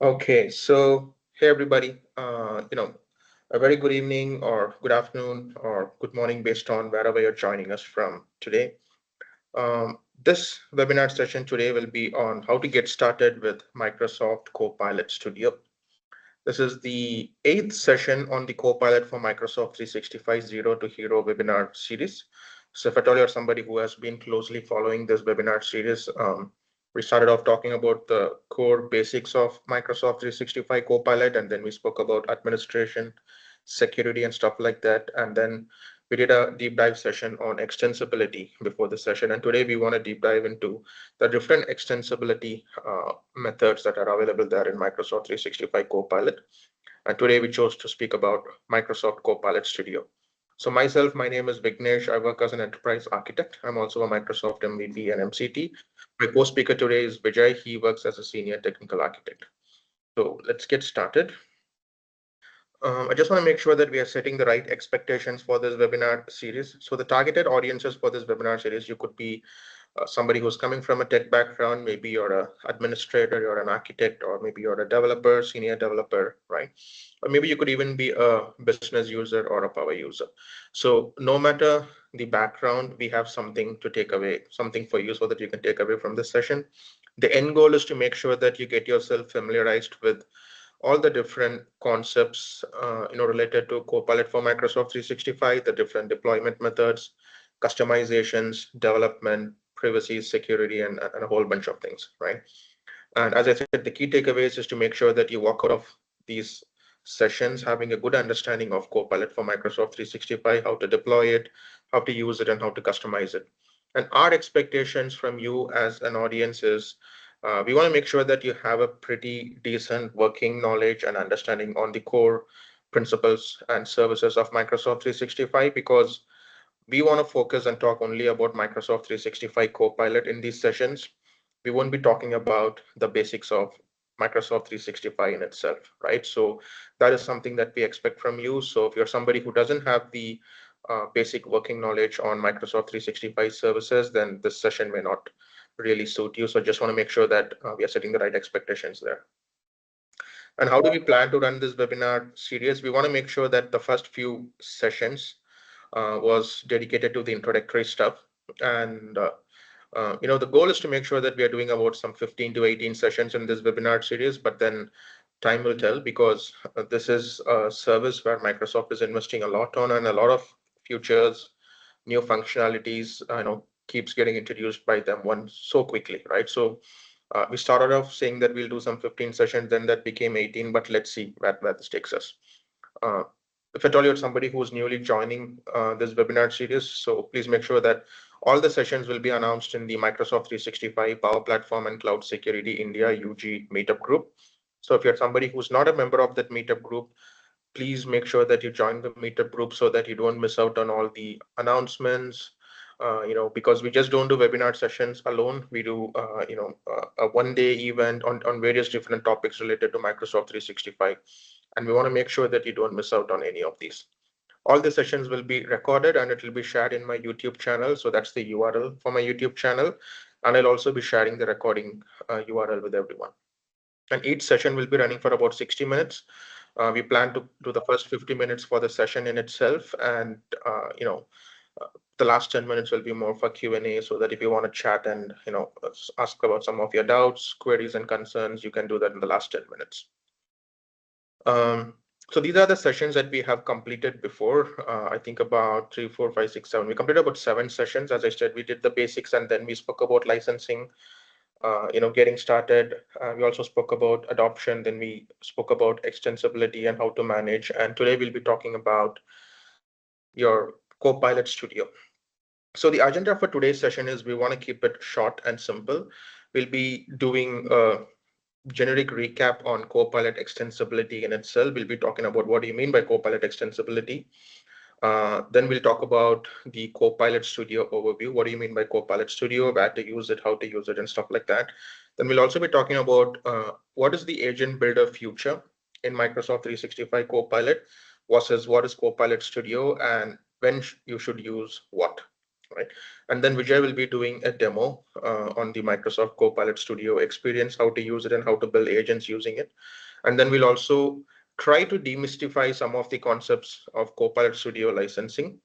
Okay, so hey everybody, a very good evening or good afternoon or good morning based on wherever you're joining us from today. This webinar session today will be on how to get started with Microsoft Copilot Studio. This is the eighth session on the Copilot for Microsoft 365 Zero to Hero webinar series. So if at all you're somebody who has been closely following this webinar series, we started off talking about the core basics of Microsoft 365 Copilot, and then we spoke about administration, security, and stuff like that. And then we did a deep dive session on extensibility before the session. And today we want to deep dive into the different extensibility methods that are available there in Microsoft 365 Copilot. And today we chose to speak about Microsoft Copilot Studio. So myself, my name is Vignesh. I work as an enterprise architect. I'm also a Microsoft MVP and MCT. My co-speaker today is Vijay. He works as a senior technical architect. So let's get started. I just want to make sure that we are setting the right expectations for this webinar series. So the targeted audiences for this webinar series, you could be somebody who's coming from a tech background, maybe you're an administrator, you're an architect, or maybe you're a developer, senior developer, right? Or maybe you could even be a business user or a power user. So no matter the background, we have something to take away, something for you so that you can take away from this session. The end goal is to make sure that you get yourself familiarized with all the different concepts related to Copilot for Microsoft 365, the different deployment methods, customizations, development, privacy, security, and a whole bunch of things, right? And as I said, the key takeaways is to make sure that you walk out of these sessions having a good understanding of Copilot for Microsoft 365, how to deploy it, how to use it, and how to customize it. And our expectations from you as an audience is we want to make sure that you have a pretty decent working knowledge and understanding on the core principles and services of Microsoft 365 because we want to focus and talk only about Microsoft 365 Copilot in these sessions. We won't be talking about the basics of Microsoft 365 in itself, right? So that is something that we expect from you. So if you're somebody who doesn't have the basic working knowledge on Microsoft 365 services, then this session may not really suit you. So just want to make sure that we are setting the right expectations there. And how do we plan to run this webinar series? We want to make sure that the first few sessions was dedicated to the introductory stuff. And the goal is to make sure that we are doing about some 15 to 18 sessions in this webinar series, but then time will tell because this is a service where Microsoft is investing a lot on and a lot of features, new functionalities, keeps getting introduced by them one so quickly, right? So we started off saying that we'll do some 15 sessions, then that became 18, but let's see where this takes us. Uh, if at all you're somebody who's newly joining this webinar series, so please make sure that all the sessions will be announced in the Microsoft 365 Power Platform and Cloud Security India UG meetup group. So if you're somebody who's not a member of that meetup group, please make sure that you join the meetup group so that you don't miss out on all the announcements. Because we just don't do webinar sessions alone. We do, a one-day event on various different topics related to Microsoft 365. And we want to make sure that you don't miss out on any of these. All the sessions will be recorded and it will be shared in my YouTube channel. So that's the URL for my YouTube channel. And I'll also be sharing the recording URL with everyone. And each session will be running for about 60 minutes. We plan to do the first 50 minutes for the session in itself. And, the last 10 minutes will be more for Q&A so that if you want to chat and, ask about some of your doubts, queries, and concerns, you can do that in the last 10 minutes. So these are the sessions that we have completed before. I think about 3, 4, 5, 6, 7. We completed about 7 sessions. As I said, we did the basics and then we spoke about licensing, getting started. We also spoke about adoption. Then we spoke about extensibility and how to manage. And today we'll be talking about your Copilot Studio. So the agenda for today's session is we want to keep it short and simple. We'll be doing a generic recap on Copilot extensibility in itself. We'll be talking about what do you mean by Copilot extensibility. Then we'll talk about the Copilot Studio overview. What do you mean by Copilot Studio, where to use it, how to use it, and stuff like that. Then we'll also be talking about what is the agent builder future in Microsoft 365 Copilot versus what is Copilot Studio and when you should use what, right? And then Vijay will be doing a demo on the Microsoft Copilot Studio experience, how to use it and how to build agents using it. And then we'll also try to demystify some of the concepts of Copilot Studio licensing,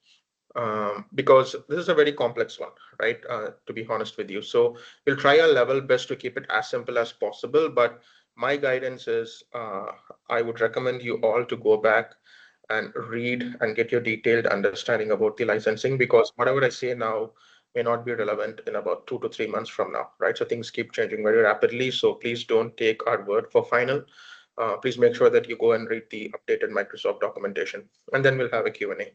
because this is a very complex one, right? To be honest with you. So we'll try our level best to keep it as simple as possible. But my guidance is I would recommend you all to go back and read and get your detailed understanding about the licensing, because whatever I say now may not be relevant in about 2 to 3 months from now, right? So things keep changing very rapidly. So please don't take our word for final. Please make sure that you go and read the updated Microsoft documentation, and then we'll have a Q&A.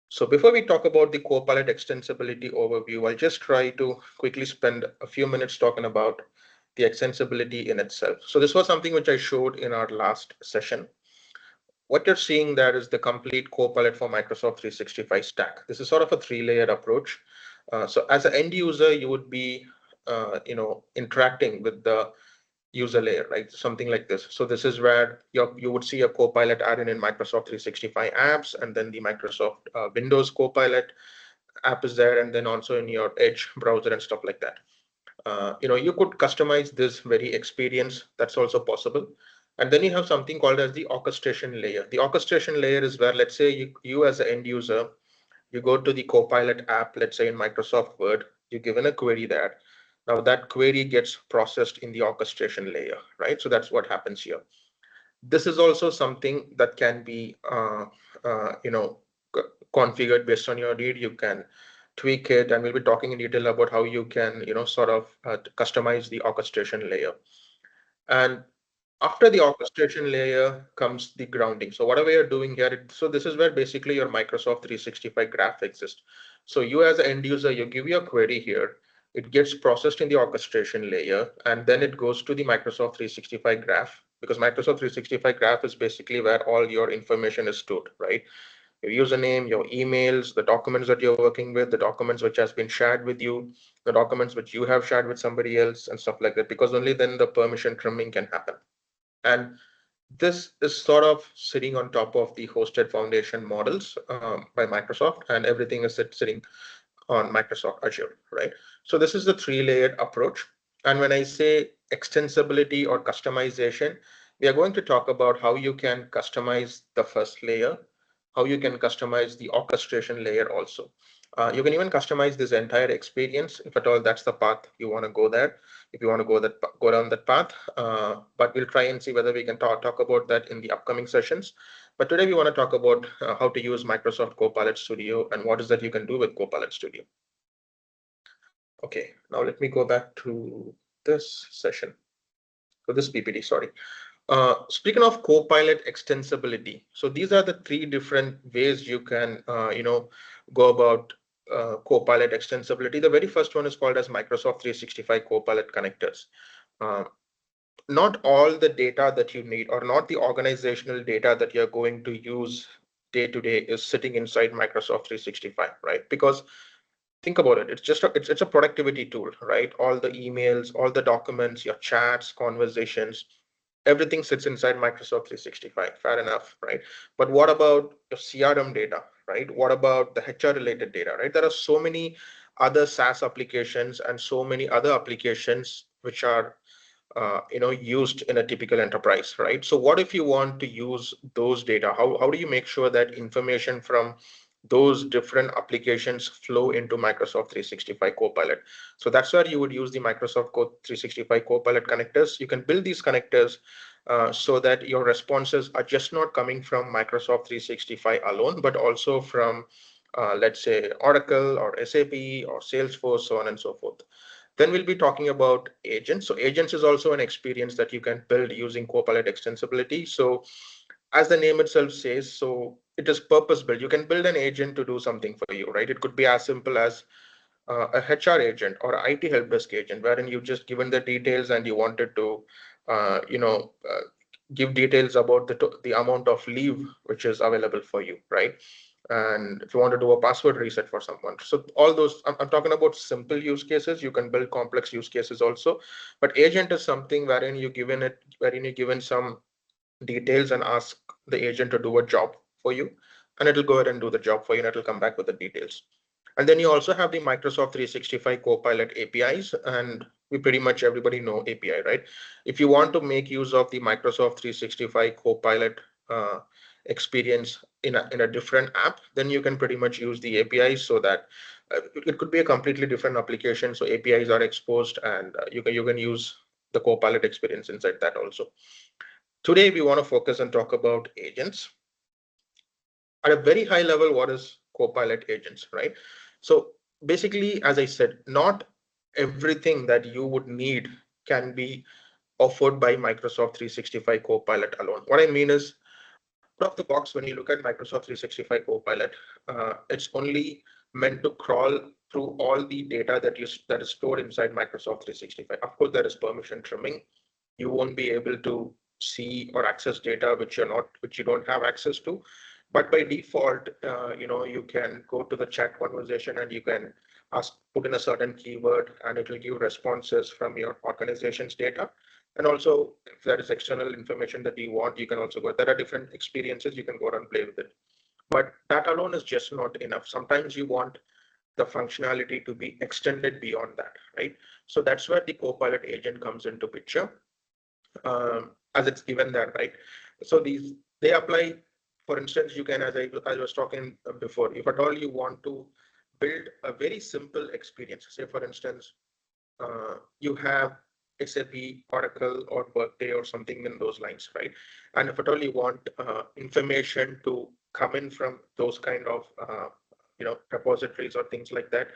So before we talk about the Copilot extensibility overview, I'll just try to quickly spend a few minutes talking about the extensibility in itself. So this was something which I showed in our last session. What you're seeing there is the complete Copilot for Microsoft 365 stack. This is sort of a three-layered approach. So as an end user, you would be interacting with the user layer, right? Something like this. So this is where you would see a Copilot added in Microsoft 365 apps, and then the Microsoft Windows Copilot app is there, and then also in your Edge browser and stuff like that. You could customize this very experience. That's also possible. And then you have something called as the orchestration layer. The orchestration layer is where, let's say you as an end user, you go to the Copilot app, let's say in Microsoft Word, you given a query there. Now that query gets processed in the orchestration layer, right? So that's what happens here. This is also something that can be, configured based on your need. You can tweak it, and we'll be talking in detail about how you can, sort of customize the orchestration layer. And after the orchestration layer comes the grounding. So whatever you're doing here, so this is where basically your Microsoft 365 graph exists. So you as an end user, you give your query here, it gets processed in the orchestration layer, and then it goes to the Microsoft 365 graph, because Microsoft 365 graph is basically where all your information is stored, right? Your username, your emails, the documents that you're working with, the documents which has been shared with you, the documents which you have shared with somebody else, and stuff like that, because only then the permission trimming can happen. And this is sort of sitting on top of the hosted foundation models by Microsoft, and everything is sitting on Microsoft Azure, right? So this is the three-layered approach. And when I say extensibility or customization, we are going to talk about how you can customize the first layer, how you can customize the orchestration layer also. You can even customize this entire experience if at all that's the path you want to go there. If you want to go down that path, but we'll try and see whether we can talk about that in the upcoming sessions. But today we want to talk about how to use Microsoft Copilot Studio and what is that you can do with Copilot Studio. Okay, now let me go back to this session. So this PPT, sorry. Speaking of Copilot extensibility, so these are the three different ways you can, go about Copilot extensibility. The very first one is called as Microsoft 365 Copilot connectors. Uh, Not all the data that you need, or not the organizational data that you're going to use day to day, is sitting inside Microsoft 365, right? Because think about it, it's a productivity tool, right? All the emails, all the documents, your chats, conversations, everything sits inside Microsoft 365. Fair enough, right? But what about your CRM data, right? What about the HR related data, right? There are so many other SaaS applications and so many other applications which are used in a typical enterprise, right? So what if you want to use those data? How do you make sure that information from those different applications flow into Microsoft 365 Copilot? So that's where you would use the Microsoft 365 Copilot connectors. You can build these connectors so that your responses are just not coming from Microsoft 365 alone, but also from, let's say, Oracle or SAP or Salesforce, so on and so forth. Then we'll be talking about agents. So agents is also an experience that you can build using Copilot extensibility. So as the name itself says, so it is purpose built. You can build an agent to do something for you, right? It could be as simple as a HR agent or a IT help desk agent, wherein you just given the details and you wanted to, give details about the amount of leave which is available for you, right? And if you want to do a password reset for someone. So all those, I'm talking about simple use cases. You can build complex use cases also, but agent is something wherein you given some details and ask the agent to do a job for you, and it'll go ahead and do the job for you, and it'll come back with the details. And then you also have the Microsoft 365 Copilot APIs, and we pretty much everybody know API, right? If you want to make use of the Microsoft 365 Copilot experience in a different app, then you can pretty much use the APIs so that it could be a completely different application. So APIs are exposed, and you can use the Copilot experience inside that also. Today, we want to focus and talk about agents. At a very high level, what is Copilot agents, right? So basically, as I said, not everything that you would need can be offered by Microsoft 365 Copilot alone. What I mean is, out of the box, when you look at Microsoft 365 Copilot, it's only meant to crawl through all the data that is stored inside Microsoft 365. Of course, there is permission trimming. You won't be able to see or access data which you don't have access to. But by default, you can go to the chat conversation and you can put in a certain keyword, and it will give responses from your organization's data. And also, if there is external information that you want, you can also go. There are different experiences, you can go and play with it. But that alone is just not enough. Sometimes you want the functionality to be extended beyond that, right? So that's where the Copilot agent comes into picture, as it's given there, right? So they apply. For instance, you can, as I was talking before, if at all you want to build a very simple experience, say for instance, you have SAP, Oracle, or Workday, or something in those lines, right? And if at all you want information to come in from those kind of repositories or things like that,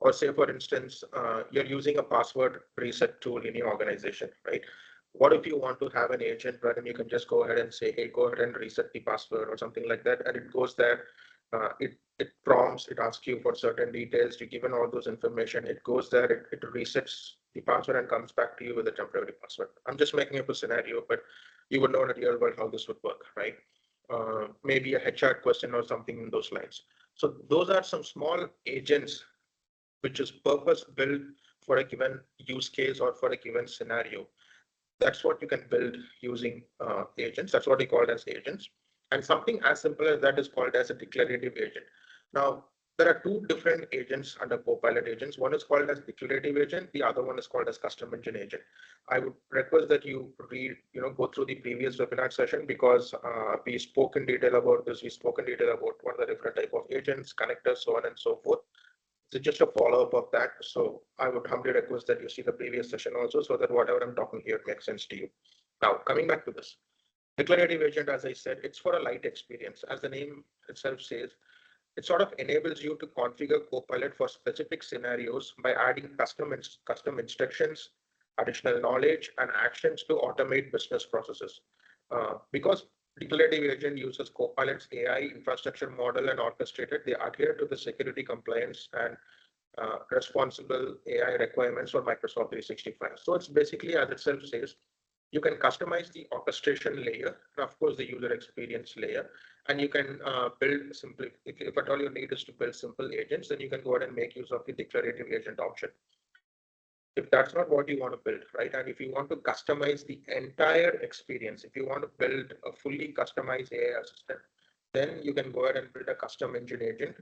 or say for instance, you're using a password reset tool in your organization, right? What if you want to have an agent wherein you can just go ahead and say, hey, go ahead and reset the password or something like that, and it goes there. It prompts, it asks you for certain details, you given all those information, it goes there, it resets the password and comes back to you with a temporary password. I'm just making up a scenario, but you would know in a real world how this would work, right? Maybe a HR question or something in those lines. So those are some small agents which is purpose built for a given use case or for a given scenario. That's what you can build using agents. That's what we call as agents. And something as simple as that is called as a declarative agent. Now, there are two different agents under Copilot agents. One is called as declarative agent. The other one is called as custom engine agent. I would request that you go through the previous webinar session, because we spoke in detail about this. We spoke in detail about what are the different type of agents, connectors, so on and so forth. So just a follow-up of that. So I would humbly request that you see the previous session also, so that whatever I'm talking here makes sense to you. Now, coming back to this. Declarative agent, as I said, it's for a light experience. As the name itself says, it sort of enables you to configure Copilot for specific scenarios by adding custom instructions, additional knowledge, and actions to automate business processes. Because declarative agent uses Copilot's AI infrastructure model and orchestrated, they adhere to the security compliance and responsible AI requirements for Microsoft 365. So it's basically, as itself says, you can customize the orchestration layer and of course the user experience layer, and you can build simply, if at all you need is to build simple agents, then you can go ahead and make use of the declarative agent option. If that's not what you want to build, right? And if you want to customize the entire experience, if you want to build a fully customized AI assistant, then you can go ahead and build a custom engine agent.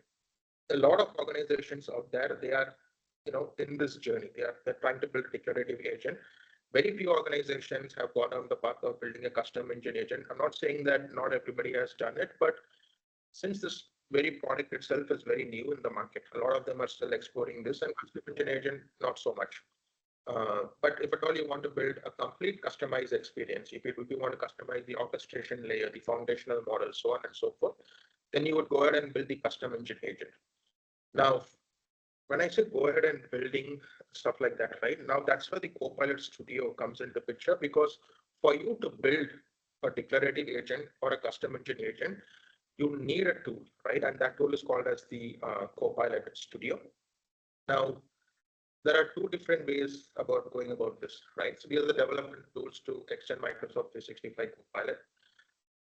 A lot of organizations out there, they are, in this journey, they're trying to build a declarative agent. Very few organizations have gone on the path of building a custom engine agent. I'm not saying that not everybody has done it, but since this very product itself is very new in the market, a lot of them are still exploring this, and custom engine agent, not so much. But if at all you want to build a complete customized experience, if you want to customize the orchestration layer, the foundational model, so on and so forth, then you would go ahead and build the custom engine agent. Now, when I say go ahead and building stuff like that, right? Now that's where the Copilot Studio comes into picture, because for you to build a declarative agent or a custom engine agent, you need a tool, right? And that tool is called as the Copilot Studio. Now, there are two different ways about going about this, right? So these are the development tools to extend Microsoft 365 Copilot.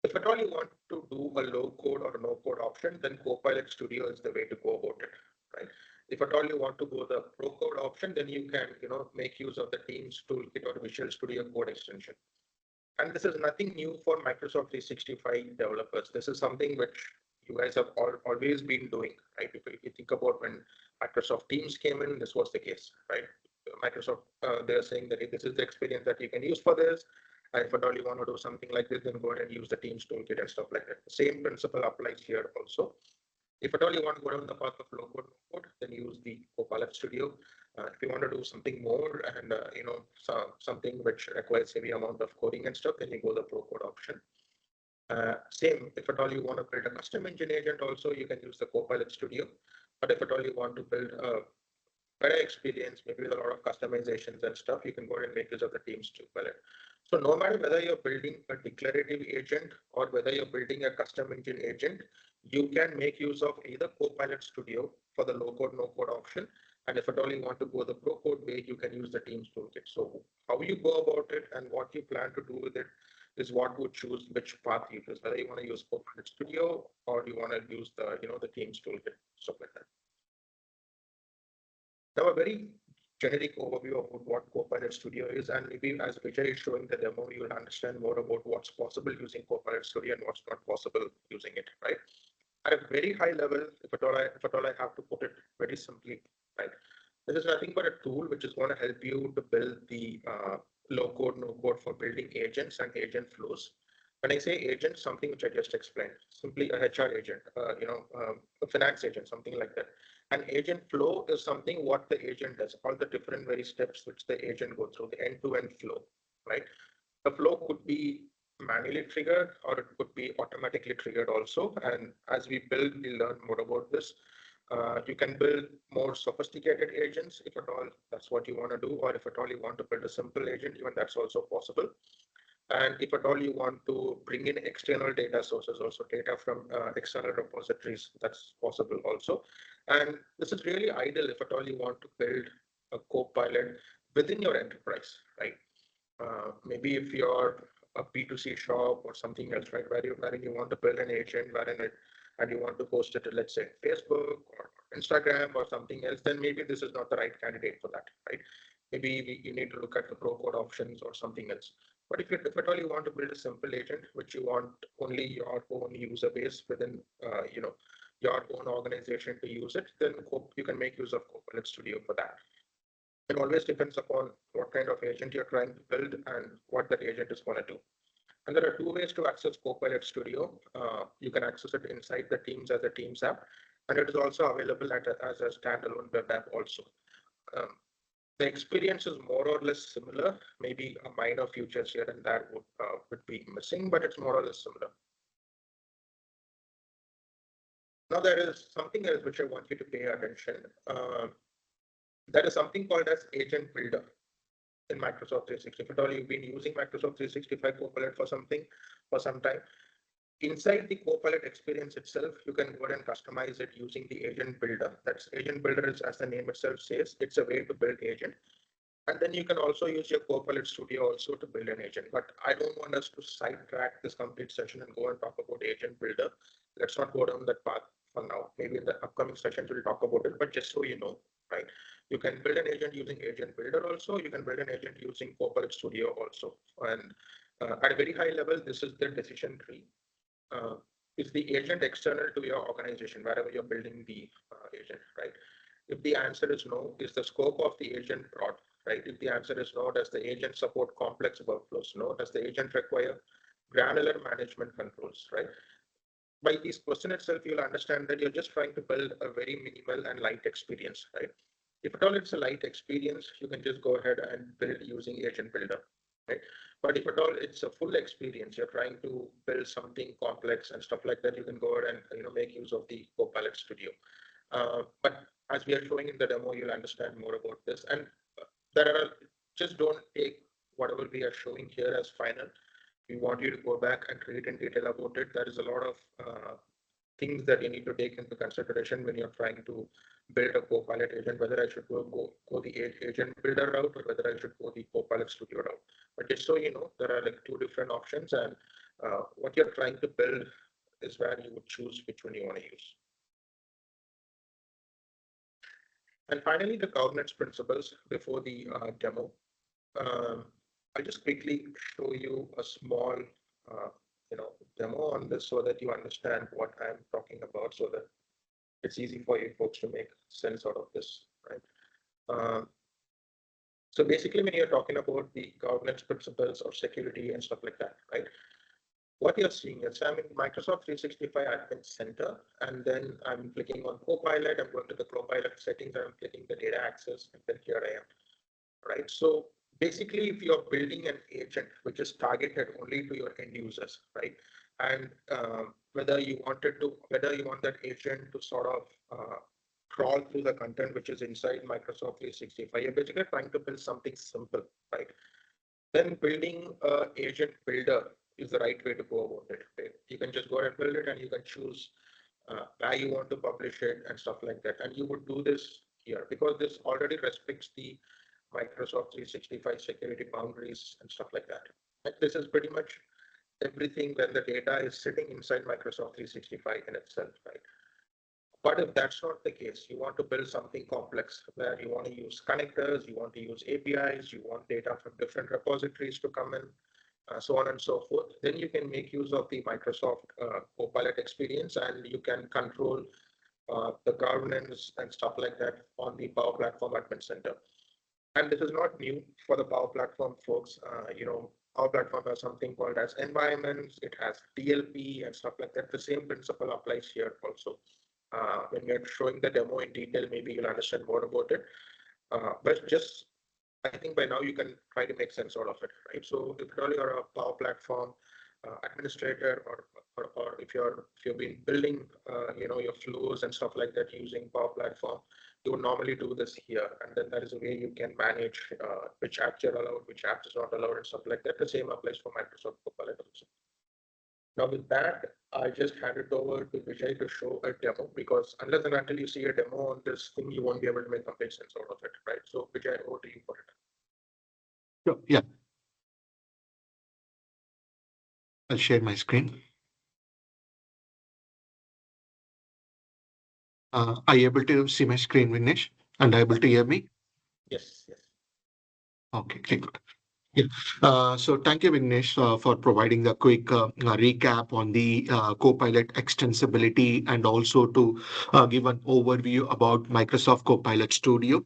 If at all you want to do a low code or no code option, then Copilot Studio is the way to go about it, right? If at all you want to go the pro code option, then you can, make use of the Teams toolkit or Visual Studio Code extension. And this is nothing new for Microsoft 365 developers. This is something which you guys have always been doing, right? If you think about when Microsoft Teams came in, this was the case, right? Microsoft, they're saying that if this is the experience that you can use for this, and if at all you want to do something like this, then go ahead and use the Teams toolkit and stuff like that. The same principle applies here also. If at all you want to go down the path of low code, no code, then use the Copilot Studio. If you want to do something more and something which requires heavy amount of coding and stuff, then you go the pro code option. Same, if at all you want to build a custom engine agent, also you can use the Copilot Studio. But if at all you want to build a better experience, maybe with a lot of customizations and stuff, you can go ahead and make use of the Teams Copilot. So no matter whether you're building a declarative agent or whether you're building a custom engine agent, you can make use of either Copilot Studio for the low code, no code option. And if at all you want to go the pro code way, you can use the Teams toolkit. So how you go about it and what you plan to do with it is what would choose which path you use, whether you want to use Copilot Studio or you want to use the Teams toolkit, stuff like that. Now, a very generic overview of what Copilot Studio is, and maybe as Vijay is showing the demo, you will understand more about what's possible using Copilot Studio and what's not possible using it, right? At a very high level, if at all I have to put it very simply, right? This is nothing but a tool which is going to help you to build the low code, no code for building agents and agent flows. When I say agent, something which I just explained, simply a HR agent, a finance agent, something like that. An agent flow is something what the agent does, all the different very steps which the agent go through, the end-to-end flow, right? The flow could be manually triggered or it could be automatically triggered also. And as we build, we learn more about this. You can build more sophisticated agents if at all that's what you want to do, or if at all you want to build a simple agent, even that's also possible. And if at all you want to bring in external data sources, also data from external repositories, that's possible also. And this is really ideal if at all you want to build a Copilot within your enterprise, right? Maybe if you're a B2C shop or something else, right, wherein you want to build an agent, and you want to post it to, let's say, Facebook or Instagram or something else, then maybe this is not the right candidate for that, right? Maybe you need to look at the pro code options or something else. But if at all you want to build a simple agent, which you want only your own user base within, your own organization to use it, then you can make use of Copilot Studio for that. It always depends upon what kind of agent you're trying to build and what that agent is going to do. And there are two ways to access Copilot Studio. You can access it inside the Teams as a Teams app, and it is also available as a standalone web app also. Um, the experience is more or less similar. Maybe a minor features here and there would be missing, but it's more or less similar. Now there is something else which I want you to pay attention. There is something called as Agent Builder in Microsoft 365. If at all you've been using Microsoft 365 Copilot for some time, inside the Copilot experience itself, you can go ahead and customize it using the Agent Builder. That's Agent Builder is, as the name itself says, it's a way to build agent. And then you can also use your Copilot Studio also to build an agent. But I don't want us to sidetrack this complete session and go and talk about Agent Builder. Let's not go down that path for now. Maybe in the upcoming sessions we'll talk about it, but just so you know, right? You can build an agent using Agent Builder also. You can build an agent using Copilot Studio also. And at a very high level, this is the decision tree. Is the agent external to your organization, wherever you're building the agent, right? If the answer is no, is the scope of the agent broad, right? If the answer is no, does the agent support complex workflows? No. Does the agent require granular management controls, right? By this question itself, you'll understand that you're just trying to build a very minimal and light experience, right? If at all it's a light experience, you can just go ahead and build using Agent Builder, right? But if at all it's a full experience, you're trying to build something complex and stuff like that, you can go ahead and make use of the Copilot Studio. But as we are showing in the demo, you'll understand more about this. And just don't take whatever we are showing here as final. We want you to go back and read in detail about it. There is a lot of things that you need to take into consideration when you're trying to build a Copilot agent, whether I should go the agent builder route or whether I should go the Copilot Studio route. But just so you know, there are like two different options, and what you're trying to build is where you would choose which one you want to use. And finally, the governance principles before the demo. I'll just quickly show you a small demo on this so that you understand what I'm talking about, so that it's easy for you folks to make sense out of this, right? Um, so basically, when you're talking about the governance principles or security and stuff like that, right? What you're seeing is I'm in Microsoft 365 Admin Center, and then I'm clicking on Copilot. I'm going to the Copilot settings, and I'm clicking the data access, and then here I am, right? So basically, if you're building an agent which is targeted only to your end users, right? And whether you want that agent to sort of crawl through the content which is inside Microsoft 365, you're basically trying to build something simple, right? Then building a agent builder is the right way to go about it. Okay? You can just go ahead and build it, and you can choose where you want to publish it and stuff like that. And you would do this here because this already respects the Microsoft 365 security boundaries and stuff like that. And this is pretty much everything when the data is sitting inside Microsoft 365 in itself, right? But if that's not the case, you want to build something complex where you want to use connectors, you want to use APIs, you want data from different repositories to come in, so on and so forth, then you can make use of the Microsoft Copilot experience, and you can control the governance and stuff like that on the Power Platform Admin Center. And this is not new for the Power Platform folks. Power Platform has something called as environments. It has DLP and stuff like that. The same principle applies here also. When you're showing the demo in detail, maybe you'll understand more about it. But just, I think by now you can try to make sense out of it, right? So if you're a Power Platform administrator, or if you've been building, your flows and stuff like that using Power Platform, you would normally do this here, and then that is a way you can manage which apps you're allowed, which apps is not allowed, and stuff like that. The same applies for Microsoft Copilot also. Now with that, I just hand it over to Vijay to show a demo, because unless and until you see a demo on this thing, you won't be able to make complete sense out of it, right? So Vijay, over to you for it. Sure. Yeah, I'll share my screen. Are you able to see my screen, Vignesh? And are you able to hear me? Yes, yes. Okay, good. Yeah. So thank you, Vignesh, for providing the quick recap on the Copilot extensibility, and also to give an overview about Microsoft Copilot Studio.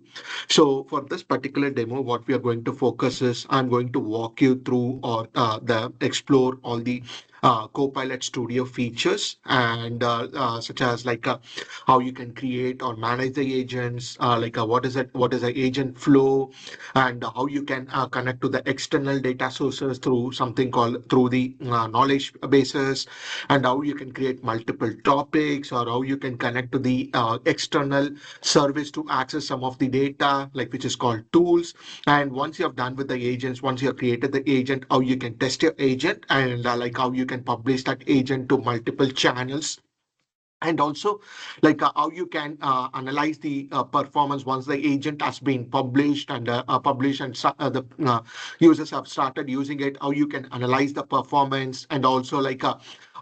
So for this particular demo, what we are going to focus is I'm going to walk you through or the explore all the Copilot Studio features, and such as like how you can create or manage the agents, like what is the agent flow, and how you can connect to the external data sources through something called through the knowledge bases, and how you can create multiple topics, or how you can connect to the external service to access some of the data, like which is called tools. And once you have done with the agents, once you have created the agent, how you can test your agent, and like how you can publish that agent to multiple channels, and also like how you can analyze the performance once the agent has been published, and the users have started using it, how you can analyze the performance, and also like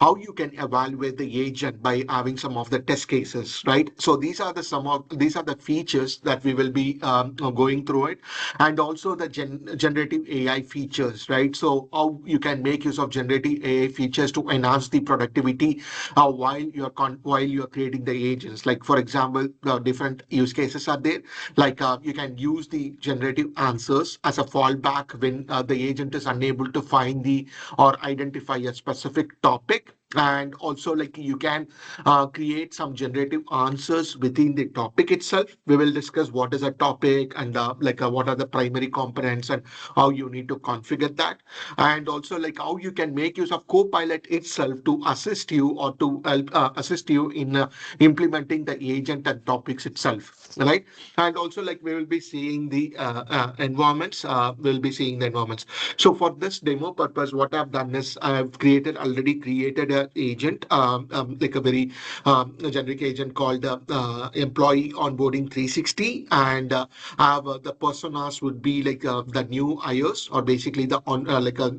how you can evaluate the agent by having some of the test cases, right? So these are the features that we will be going through it, and also the generative AI features, right? So how you can make use of generative AI features to enhance the productivity while you're creating the agents. Like for example, different use cases are there. Like you can use the generative answers as a fallback when the agent is unable to find the or identify a specific topic. And also like you can create some generative answers within the topic itself. We will discuss what is a topic, and what are the primary components, and how you need to configure that, and also like how you can make use of Copilot itself to assist you or to help assist you in implementing the agent and topics itself, right? And also like we will be seeing the environments. We'll be seeing the environments. So for this demo purpose, what I've done is I've already created an agent, like a very generic agent called Employee Onboarding 360, and the personas would be like the new hires, or basically the on like a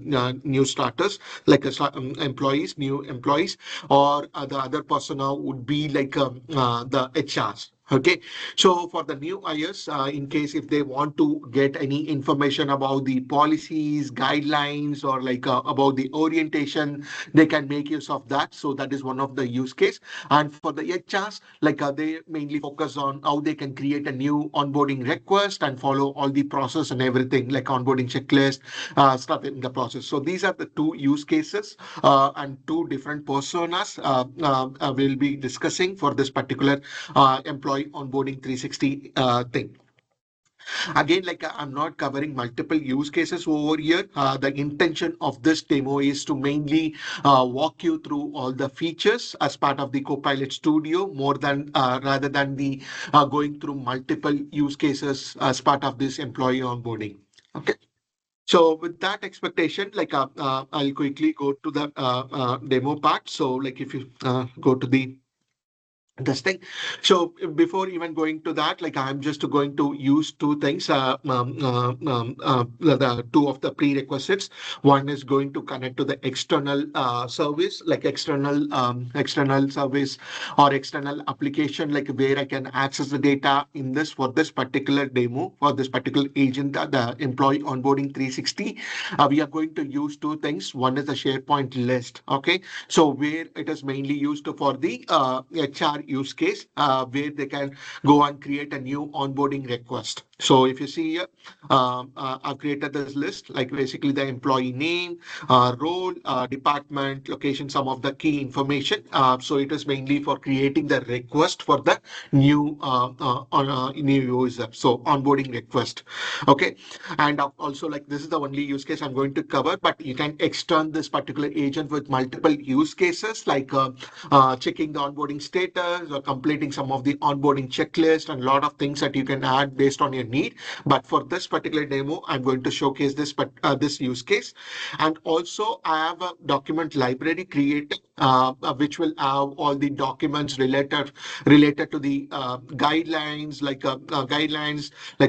new starters, like employees, new employees, or the other persona would be like the HRs. Okay, so for the new hires, in case if they want to get any information about the policies, guidelines, or like about the orientation, they can make use of that. So that is one of the use case. And for the HRs, like they mainly focus on how they can create a new onboarding request and follow all the process and everything, like onboarding checklist, stuff in the process. So these are the two use cases and two different personas we'll be discussing for this particular employee onboarding 360 thing. Again, like I'm not covering multiple use cases over here. The intention of this demo is to mainly walk you through all the features as part of the Copilot Studio, more than rather than the going through multiple use cases as part of this employee onboarding. Okay. So with that expectation, like I'll quickly go to the demo part. So like if you go to the this thing. So before even going to that, like I'm just going to use two things, the two of the prerequisites. One is going to connect to the external service, like external service or external application, like where I can access the data in this for this particular demo, for this particular agent, the employee onboarding 360. We are going to use two things. One is the SharePoint list. Okay, so where it is mainly used for the HR use case, where they can go and create a new onboarding request. So if you see here, I've created this list, like basically the employee name, role, department, location, some of the key information. So it is mainly for creating the request for the new user. So onboarding request. Okay, and also like this is the only use case I'm going to cover, but you can extend this particular agent with multiple use cases, like checking the onboarding status or completing some of the onboarding checklist and a lot of things that you can add based on your need. But for this particular demo, I'm going to showcase this this use case. And also I have a document library created which will have all the documents related to the guidelines like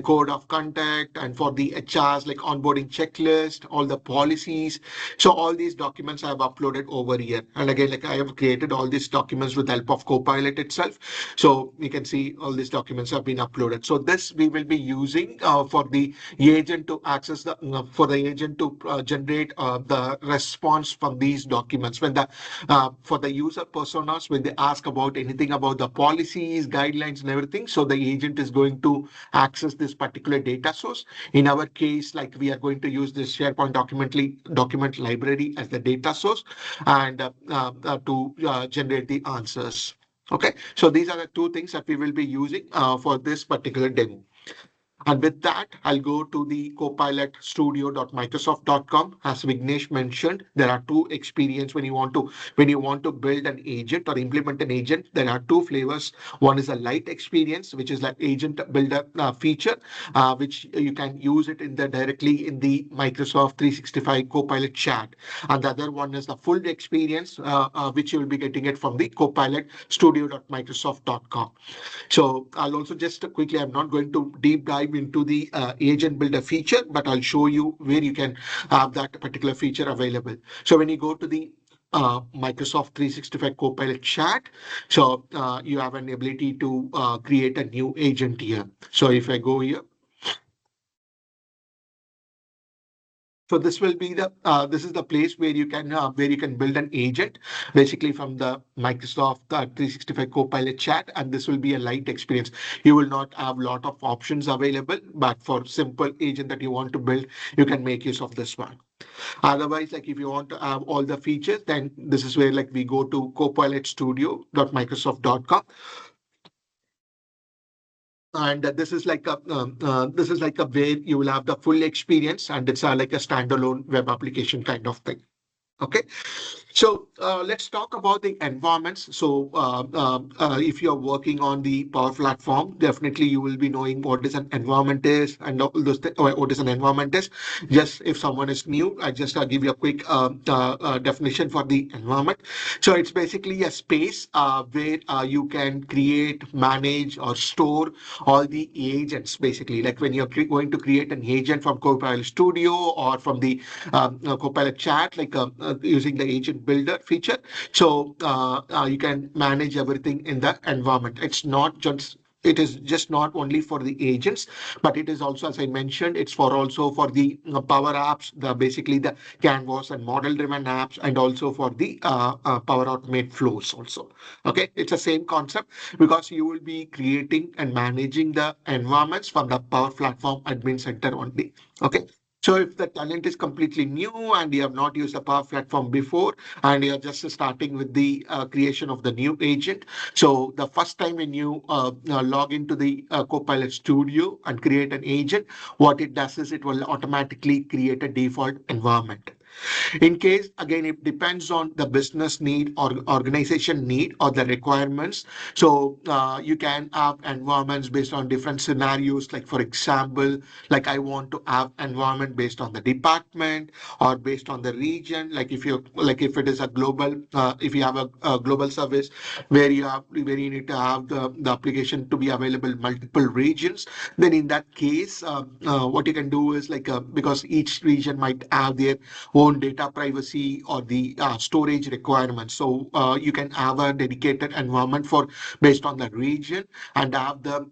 code of conduct, and for the HRs like onboarding checklist, all the policies. So all these documents I have uploaded over here. And again, like I have created all these documents with the help of Copilot itself. So you can see all these documents have been uploaded. So this we will be using for the agent to access the for the agent to generate the response from these documents when the for the user personas, when they ask about anything about the policies, guidelines, and everything. So the agent is going to access this particular data source. In our case, like we are going to use this SharePoint document library as the data source and to generate the answers. Okay, so these are the two things that we will be using for this particular demo. And with that, I'll go to the copilotstudio.microsoft.com. As Vignesh mentioned, there are two experience when you want to build an agent or implement an agent. There are two flavors. One is a light experience, which is like agent builder feature, which you can use it in the directly in the Microsoft 365 Copilot chat. And the other one is the full experience, which you will be getting it from the copilotstudio.microsoft.com. So I'll also just quickly, I'm not going to deep dive into the agent builder feature, but I'll show you where you can have that particular feature available. So when you go to the Microsoft 365 Copilot chat, so you have an ability to create a new agent here. So if I go here, so this will be the this is the place where you can build an agent basically from the Microsoft 365 Copilot chat, and this will be a light experience. You will not have a lot of options available, but for simple agent that you want to build, you can make use of this one. Otherwise, like if you want to have all the features, then this is where like we go to copilotstudio.microsoft.com, and this is like a where you will have the full experience, and it's like a standalone web application kind of thing. Okay, so let's talk about the environments. So if you're working on the Power Platform, definitely you will be knowing what is an environment is and all those what is an environment is. Just if someone is new, I just give you a quick definition for the environment. So it's basically a space where you can create, manage, or store all the agents. Basically, like when you're going to create an agent from Copilot Studio or from the Copilot chat, like using the agent builder feature. So you can manage everything in the environment. it is just not only for the agents, but it is also, as I mentioned, it's for also for the Power Apps, the basically the Canvas and model-driven apps, and also for the Power Automate flows also. Okay, it's the same concept because you will be creating and managing the environments from the Power Platform Admin Center only. Okay. So if the talent is completely new and you have not used the Power Platform before, and you're just starting with the creation of the new agent, so the first time when you log into the Copilot Studio and create an agent, what it does is it will automatically create a default environment. In case, again, it depends on the business need or organization need or the requirements. So you can have environments based on different scenarios. Like for example, like I want to have environment based on the department or based on the region. Like if you like if it is a global, if you have a global service where you need to have the application to be available in multiple regions, then in that case, what you can do is like because each region might have their own data privacy or the storage requirements. So you can have a dedicated environment for based on the region and have the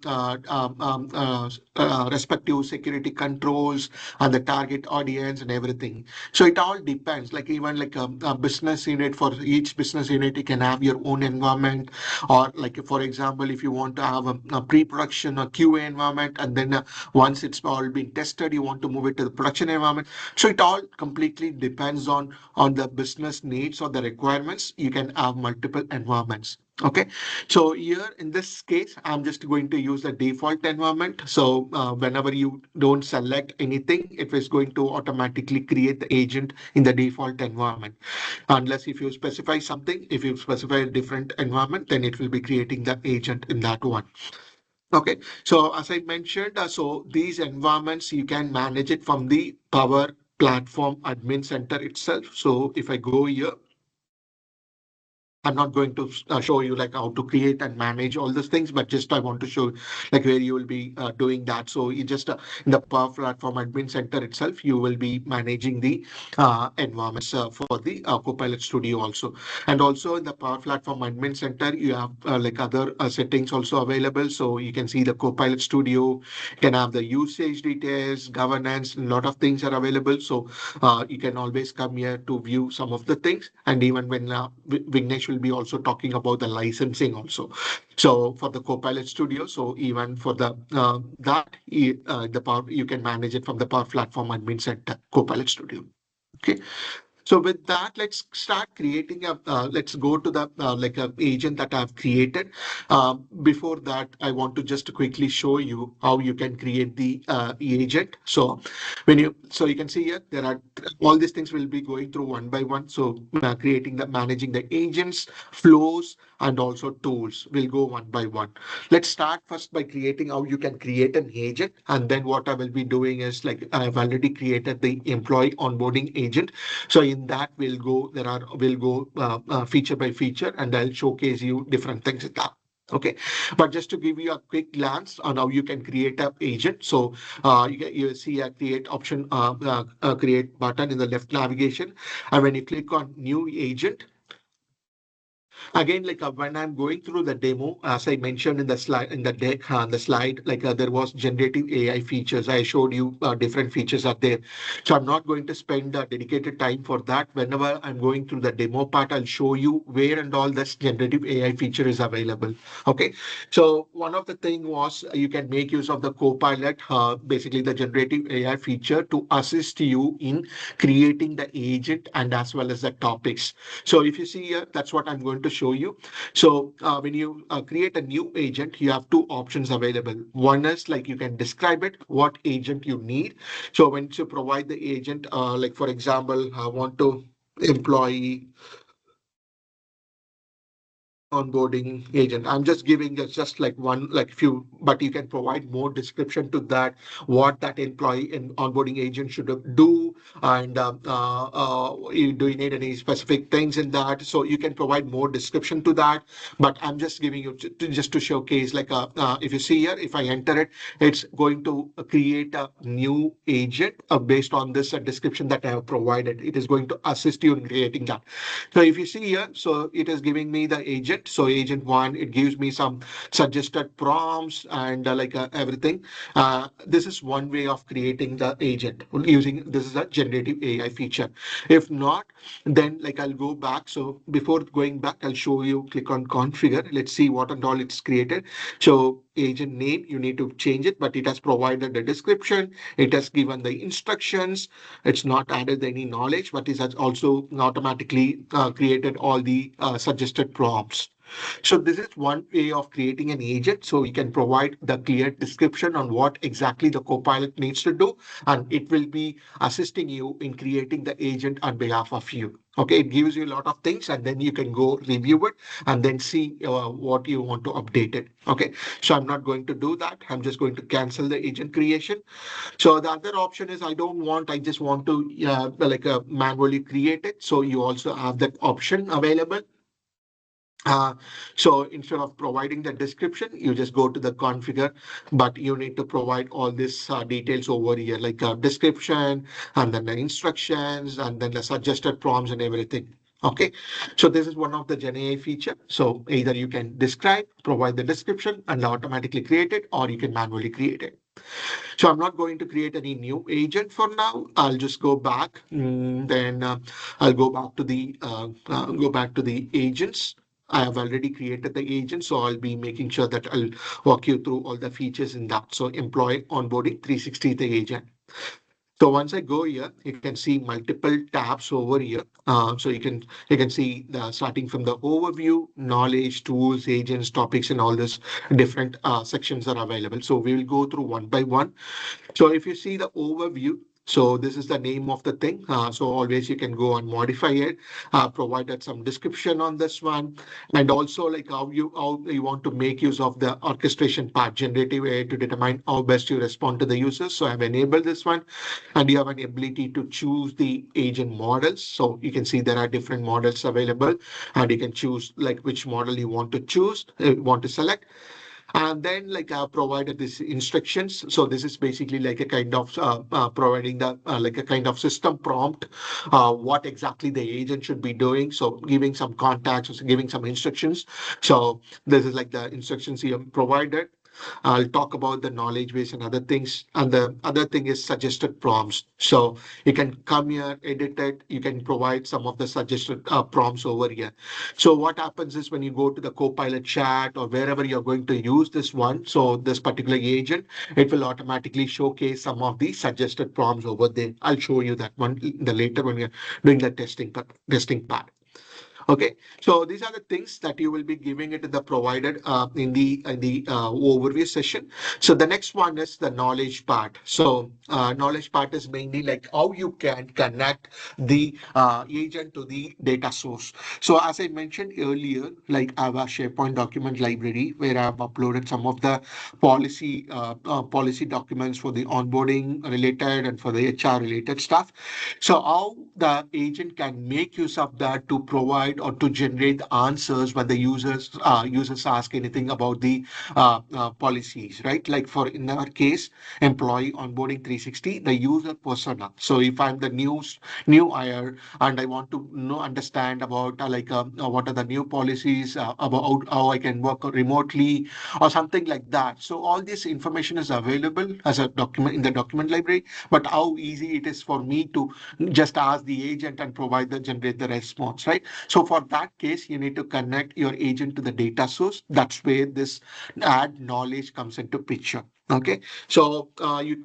respective security controls and the target audience and everything. So it all depends. Like even like a business unit, for each business unit, you can have your own environment. Or like for example, if you want to have a pre-production or QA environment, and then once it's all been tested, you want to move it to the production environment. So it all completely depends on the business needs or the requirements. You can have multiple environments. Okay, so here in this case, I'm just going to use the default environment. So whenever you don't select anything, it is going to automatically create the agent in the default environment. Unless if you specify something, if you specify a different environment, then it will be creating the agent in that one. Okay, so as I mentioned, so these environments, you can manage it from the Power Platform Admin Center itself. So if I go here, I'm not going to show you like how to create and manage all these things, but just I want to show like where you will be doing that. So you just in the Power Platform Admin Center itself, you will be managing the environments for the Copilot Studio also. And also in the Power Platform Admin Center, you have like other settings also available. So you can see the Copilot Studio, you can have the usage details, governance, a lot of things are available. So you can always come here to view some of the things. And even when Vignesh will be also talking about the licensing also. So for the Copilot Studio, so even for the the power, you can manage it from the Power Platform Admin Center Copilot Studio. Okay. So with that, let's start creating a, let's go to the like a agent that I've created. Before that, I want to just quickly show you how you can create the agent. So so you can see here, there are all these things will be going through one by one. So creating the, managing the agents, flows, and also tools will go one by one. Let's start first by creating how you can create an agent. And then what I will be doing is like I've already created the employee onboarding agent. So in that we'll go feature by feature, and I'll showcase you different things in that. Okay, but just to give you a quick glance on how you can create an agent. So you see a create option, create button in the left navigation, and when you click on new agent, again, like when I'm going through the demo, as I mentioned in the slide, in the deck, the slide, like there was generative AI features. I showed you different features are there. So I'm not going to spend dedicated time for that. Whenever I'm going through the demo part, I'll show you where and all this generative AI feature is available. Okay. So one of the thing was you can make use of the Copilot, basically the generative AI feature to assist you in creating the agent and as well as the topics. So if you see here, that's what I'm going to show you. So when you create a new agent, you have two options available. One is like you can describe it, what agent you need. So when you provide the agent, like for example, I want to employee onboarding agent. I'm just giving just like one, like few, but you can provide more description to that, what that employee and onboarding agent should do, and do you need any specific things in that? So you can provide more description to that. But I'm just giving you just to showcase, like if you see here, if I enter it, it's going to create a new agent based on this description that I have provided. It is going to assist you in creating that. So if you see here, so it is giving me the agent agent. So agent one, it gives me some suggested prompts and everything. This is one way of creating the agent using this is a generative AI feature. If not, then like I'll go back. So before going back, I'll show you, click on configure. Let's see what and all it's created. So agent name, you need to change it, but it has provided the description. It has given the instructions. It's not added any knowledge, but it has also automatically created all the suggested prompts. So this is one way of creating an agent. So you can provide the clear description on what exactly the Copilot needs to do, and it will be assisting you in creating the agent on behalf of you. Okay, it gives you a lot of things, and then you can go review it and then see what you want to update it. Okay, so I'm not going to do that. I'm just going to cancel the agent creation. So the other option is I just want to manually create it. So you also have that option available. Uh, so instead of providing the description, you just go to the configure, but you need to provide all these details over here, like description and then the instructions and then the suggested prompts and everything. Okay, so this is one of the Gen AI feature. So either you can describe, provide the description and automatically create it, or you can manually create it. So I'm not going to create any new agent for now. I'll just go back. Then I'll go back to the agents. I have already created the agent, so I'll be making sure that I'll walk you through all the features in that. So employee onboarding 360 the agent. So once I go here, you can see multiple tabs over here. So you can see the starting from the overview, knowledge, tools, agents, topics, and all this different sections are available. So we will go through one by one. So if you see the overview, so this is the name of the thing. So always you can go and modify it, provided some description on this one, and also like how you want to make use of the orchestration part, generative AI to determine how best you respond to the users. So I've enabled this one, and you have an ability to choose the agent models. So you can see there are different models available, and you can choose like which model you want to choose, want to select. And then like I have provided these instructions. So this is basically like a kind of providing the like a kind of system prompt, what exactly the agent should be doing. So giving some contacts, giving some instructions. So this is like the instructions you have provided. I'll talk about the knowledge base and other things. And the other thing is suggested prompts. So you can come here, edit it. You can provide some of the suggested prompts over here. So what happens is when you go to the Copilot chat or wherever you're going to use this one, so this particular agent, it will automatically showcase some of the suggested prompts over there. I'll show you that one in the later when we're doing the testing part. Okay, so these are the things that you will be giving it in the provided in the overview session. So the next one is the knowledge part. So knowledge part is mainly like how you can connect the agent to the data source. So as I mentioned earlier, like I have a SharePoint document library where I have uploaded some of the policy documents for the onboarding related and for the HR related stuff. So how the agent can make use of that to provide or to generate the answers when the users ask anything about the policies, right? Like for in our case, employee onboarding 360, the user persona. So if I'm the new hire and I want to know understand about what are the new policies about how I can work remotely or something like that. So all this information is available as a document in the document library. But how easy it is for me to just ask the agent and generate the response, right? So for that case, you need to connect your agent to the data source. That's where this add knowledge comes into picture. Okay, so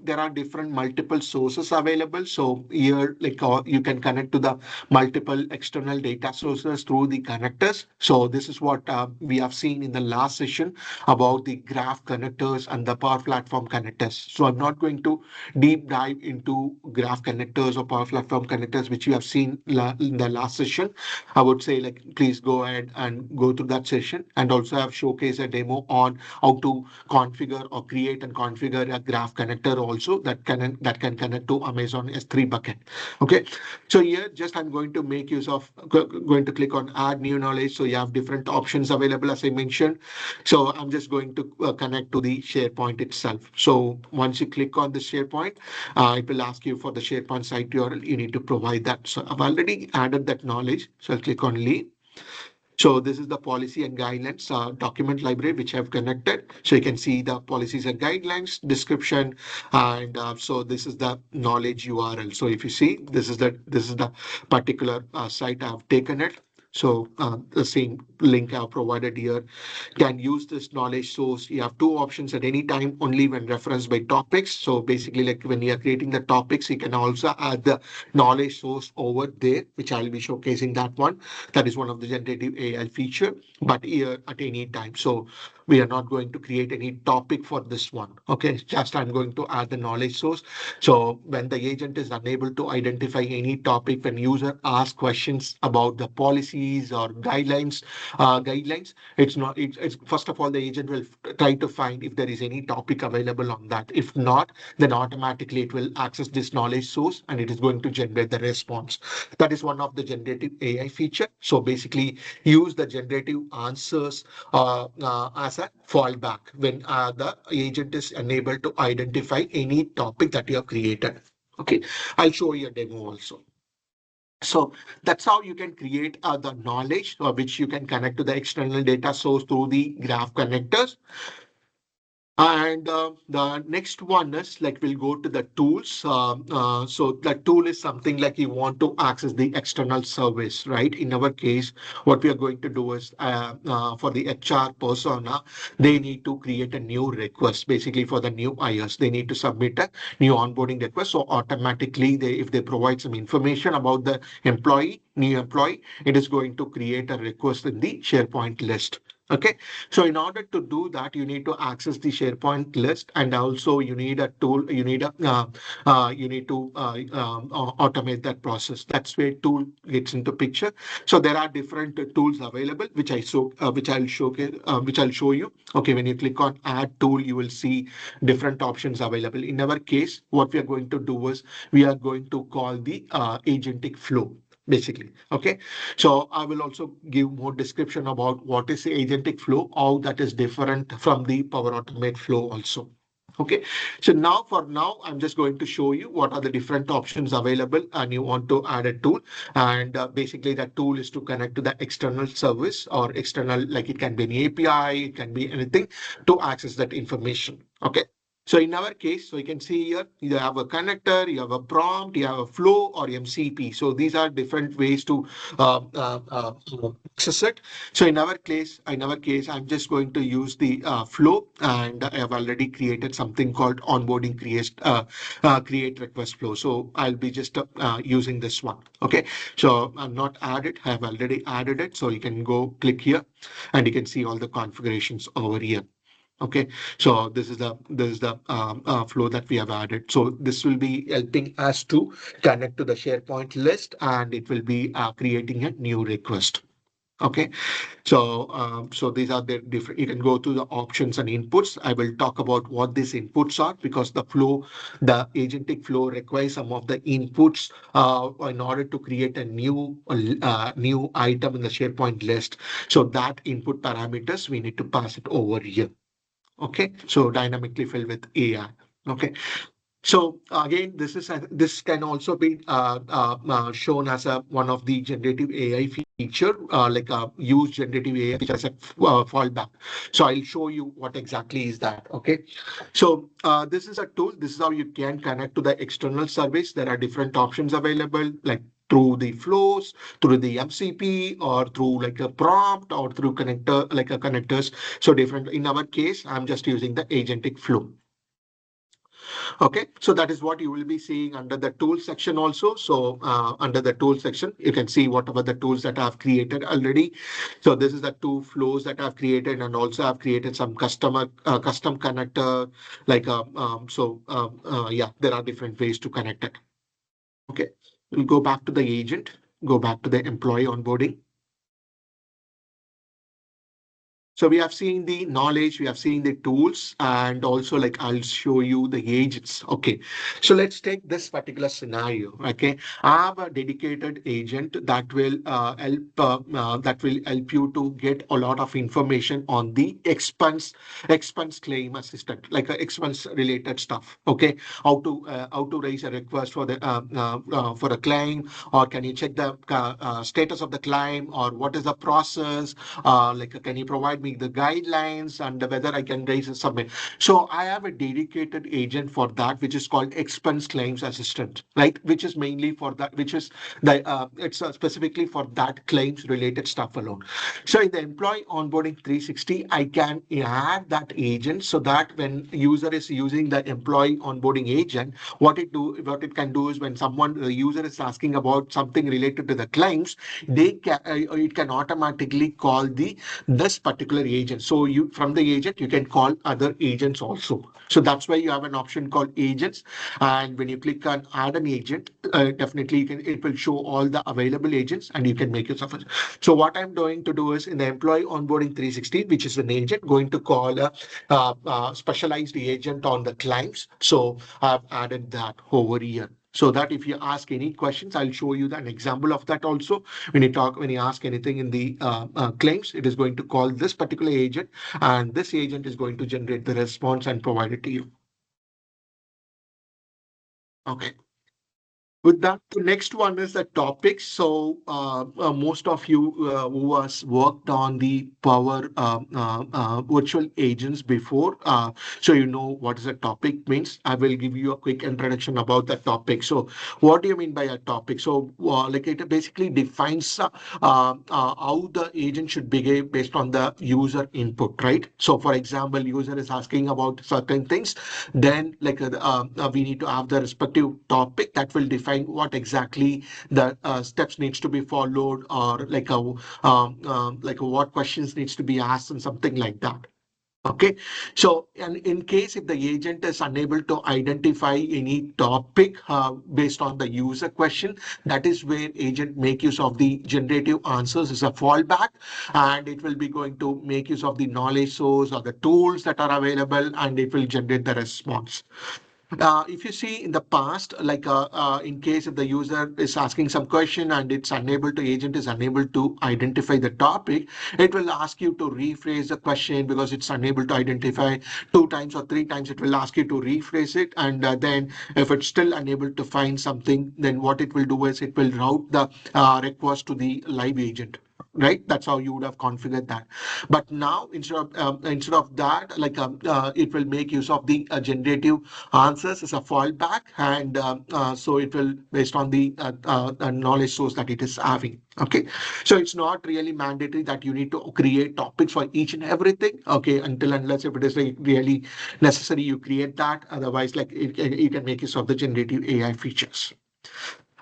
there are different multiple sources available. So here, you can connect to the multiple external data sources through the connectors. So this is what we have seen in the last session about the graph connectors and the Power Platform connectors. So I'm not going to deep dive into graph connectors or Power Platform connectors, which you have seen in the last session. I would say like please go ahead and go through that session, and also have showcased a demo on how to configure or create and configure a graph connector also that can connect to Amazon S3 bucket. Okay, so here just I'm going to make use of going to click on add new knowledge. So you have different options available as I mentioned. So I'm just going to connect to the SharePoint itself. So once you click on the SharePoint, it will ask you for the SharePoint site URL. You need to provide that. So I've already added that knowledge. So I'll click on leave. So this is the policy and guidelines document library which I've connected. So you can see the policies and guidelines description, and so this is the knowledge URL. So if you see, this is the particular site I've taken it. So the same link I've provided here can use this knowledge source. You have two options at any time, only when referenced by topics. So basically, like when you are creating the topics, you can also add the knowledge source over there, which I'll be showcasing that one. That is one of the generative AI feature, but here at any time. So we are not going to create any topic for this one. Okay, just I'm going to add the knowledge source. So when the agent is unable to identify any topic, when user asks questions about the policies or guidelines, it's first of all the agent will try to find if there is any topic available on that. If not, then automatically it will access this knowledge source and it is going to generate the response. That is one of the generative AI feature. So basically use the generative answers as a fallback when the agent is unable to identify any topic that you have created. Okay, I'll show you a demo also. So that's how you can create the knowledge which you can connect to the external data source through the graph connectors. And the next one is like we'll go to the tools. So the tool is something like you want to access the external service, right? In our case, what we are going to do is for the HR persona, they need to create a new request. Basically, for the new hires, they need to submit a new onboarding request. So automatically, if they provide some information about the new employee, it is going to create a request in the SharePoint list. Okay, so in order to do that, you need to access the SharePoint list, and also you need a tool. You need to automate that process. That's where tool gets into picture. So there are different tools available, which I'll show you. Okay, when you click on Add Tool, you will see different options available. In our case, what we are going to do is we are going to call the agentic flow. Basically, okay. So I will also give more description about what is the agentic flow, how that is different from the Power Automate flow also. Okay, so now I'm just going to show you what are the different options available, and you want to add a tool, and basically that tool is to connect to the external service or external, like it can be an API, it can be anything to access that information. Okay. So in our case, so you can see here, you have a connector, you have a prompt, you have a flow or MCP. So these are different ways to access it. So in our case, I'm just going to use the flow, and I have already created something called onboarding create request flow. So I'll be just using this one. Okay. So I'm not added. I have already added it. So you can go click here, and you can see all the configurations over here. Okay, so this is the flow that we have added. So this will be helping us to connect to the SharePoint list, and it will be creating a new request. Okay, so these are the different. You can go to the options and inputs. I will talk about what these inputs are, because the agentic flow requires some of the inputs in order to create a new item in the SharePoint list. So that input parameters we need to pass it over here. Okay, so dynamically filled with AI. Okay, so again, this can also be shown as a one of the generative AI feature, like use generative AI feature as a fallback. So I'll show you what exactly is that. Okay, so this is a tool. This is how you can connect to the external service. There are different options available, like through the flows, through the MCP, or through like a prompt, or through connector, like a connectors. So different. In our case, I'm just using the agentic flow. Okay, so that is what you will be seeing under the tool section also. So under the tool section, you can see whatever the tools that I've created already. So this is the two flows that I've created, and also I've created some custom connector. Like yeah, there are different ways to connect it. Okay, we'll go back to the agent, go back to the employee onboarding. So we have seen the knowledge, we have seen the tools, and also like I'll show you the agents. Okay. So let's take this particular scenario. Okay. I have a dedicated agent that will help you to get a lot of information on the expense claim assistant, like expense related stuff. Okay. How to raise a request for a claim, or can you check the status of the claim, or what is the process, like can you provide me the guidelines and whether I can raise and submit. So I have a dedicated agent for that, which is called expense claims assistant, right? Which is mainly for that, which is the it's specifically for that claims related stuff alone. So in the employee onboarding 360, I can add that agent so that when user is using the employee onboarding agent, what it can do is when the user is asking about something related to the claims, it can automatically call this particular agent. So you from the agent you can call other agents also. So that's why you have an option called agents, and when you click on add an agent, definitely it will show all the available agents and you can make use of it. So what I'm going to do is in the employee onboarding 360, which is an agent, going to call a specialized agent on the claims. So I've added that over here, so that if you ask any questions, I'll show you an example of that also. When you ask anything in the claims, it is going to call this particular agent, and this agent is going to generate the response and provide it to you. Okay. With that, the next one is the topics. So most of you who has worked on the Power virtual agents before, so you know what is a topic means. I will give you a quick introduction about the topic. So what do you mean by a topic? So like it basically defines how the agent should behave based on the user input, right? So for example, user is asking about certain things, then like we need to have the respective topic that will define what exactly the steps needs to be followed, or like what questions needs to be asked and something like that. Okay, so and in case if the agent is unable to identify any topic based on the user question, that is where agent make use of the generative answers as a fallback, and it will be going to make use of the knowledge source or the tools that are available, and it will generate the response. If you see in the past, like in case if the user is asking some question and agent is unable to identify the topic, it will ask you to rephrase the question because it's unable to identify two times or three times. It will ask you to rephrase it, and then if it's still unable to find something, then what it will do is it will route the request to the live agent. Right, that's how you would have configured that. But now instead of that, like it will make use of the generative answers as a fallback, and so it will based on the knowledge source that it is having. Okay, so it's not really mandatory that you need to create topics for each and everything. Okay, until unless if it is really necessary, you create that. Otherwise, like you can make use of the generative AI features.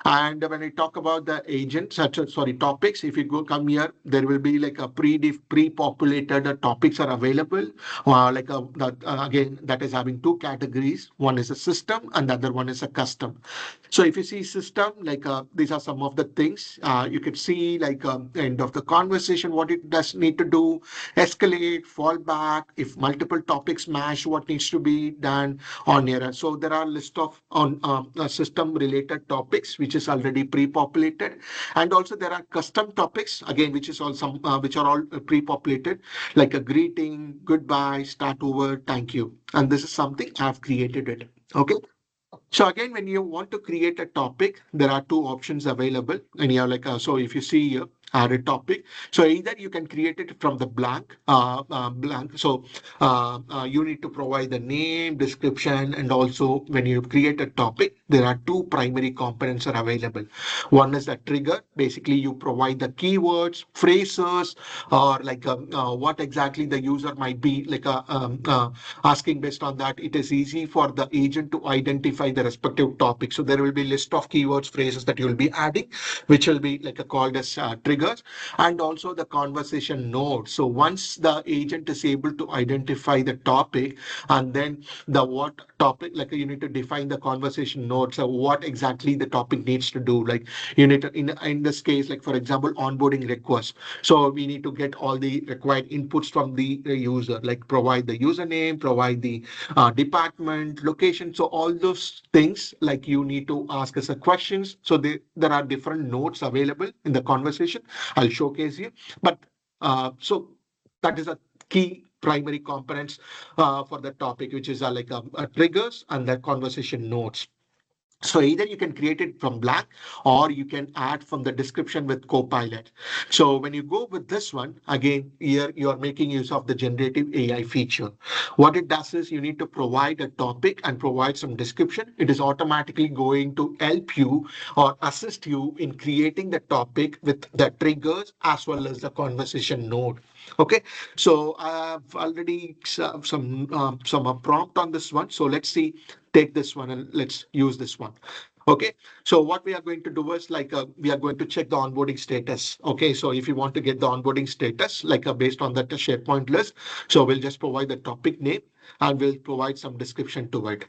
And when I talk about the agent, sorry, topics, if you come here, there will be like a pre-populated topics are available. Again, that is having two categories. One is a system and the other one is a custom. So if you see system, like these are some of the things you could see, like end of the conversation, what it does need to do, escalate, fall back, if multiple topics match, what needs to be done on here. So there are list of on system related topics which is already pre-populated, and also there are custom topics again which is all some which are all pre-populated, like a greeting, goodbye, start over, thank you, and this is something I've created it. Okay, so again, when you want to create a topic, there are two options available. And you have like, so if you see here, add a topic. So either you can create it from the blank. So you need to provide the name, description, and also when you create a topic, there are two primary components are available. One is the trigger. Basically, you provide the keywords, phrases, or like what exactly the user might be like asking. Based on that, it is easy for the agent to identify the respective topic. So there will be list of keywords, phrases that you will be adding, which will be like called as triggers. triggers, and also the conversation node. So once the agent is able to identify the topic, and then the what topic, like you need to define the conversation node. So what exactly the topic needs to do, like you need to, in this case, like for example, onboarding request. So we need to get all the required inputs from the user, like provide the username, provide the department, location. So all those things, like you need to ask us a questions. So there are different nodes available in the conversation. I'll showcase you. But so that is a key primary components for the topic, which is like a triggers and the conversation nodes. So either you can create it from blank or you can add from the description with Copilot. So when you go with this one, again, here you are making use of the generative AI feature. What it does is you need to provide a topic and provide some description. It is automatically going to help you or assist you in creating the topic with the triggers as well as the conversation node. Okay, so I've already some prompt on this one. So let's see, take this one and let's use this one. Okay, so what we are going to do is like we are going to check the onboarding status. Okay, so if you want to get the onboarding status, like based on that SharePoint list, so we'll just provide the topic name and we'll provide some description to it.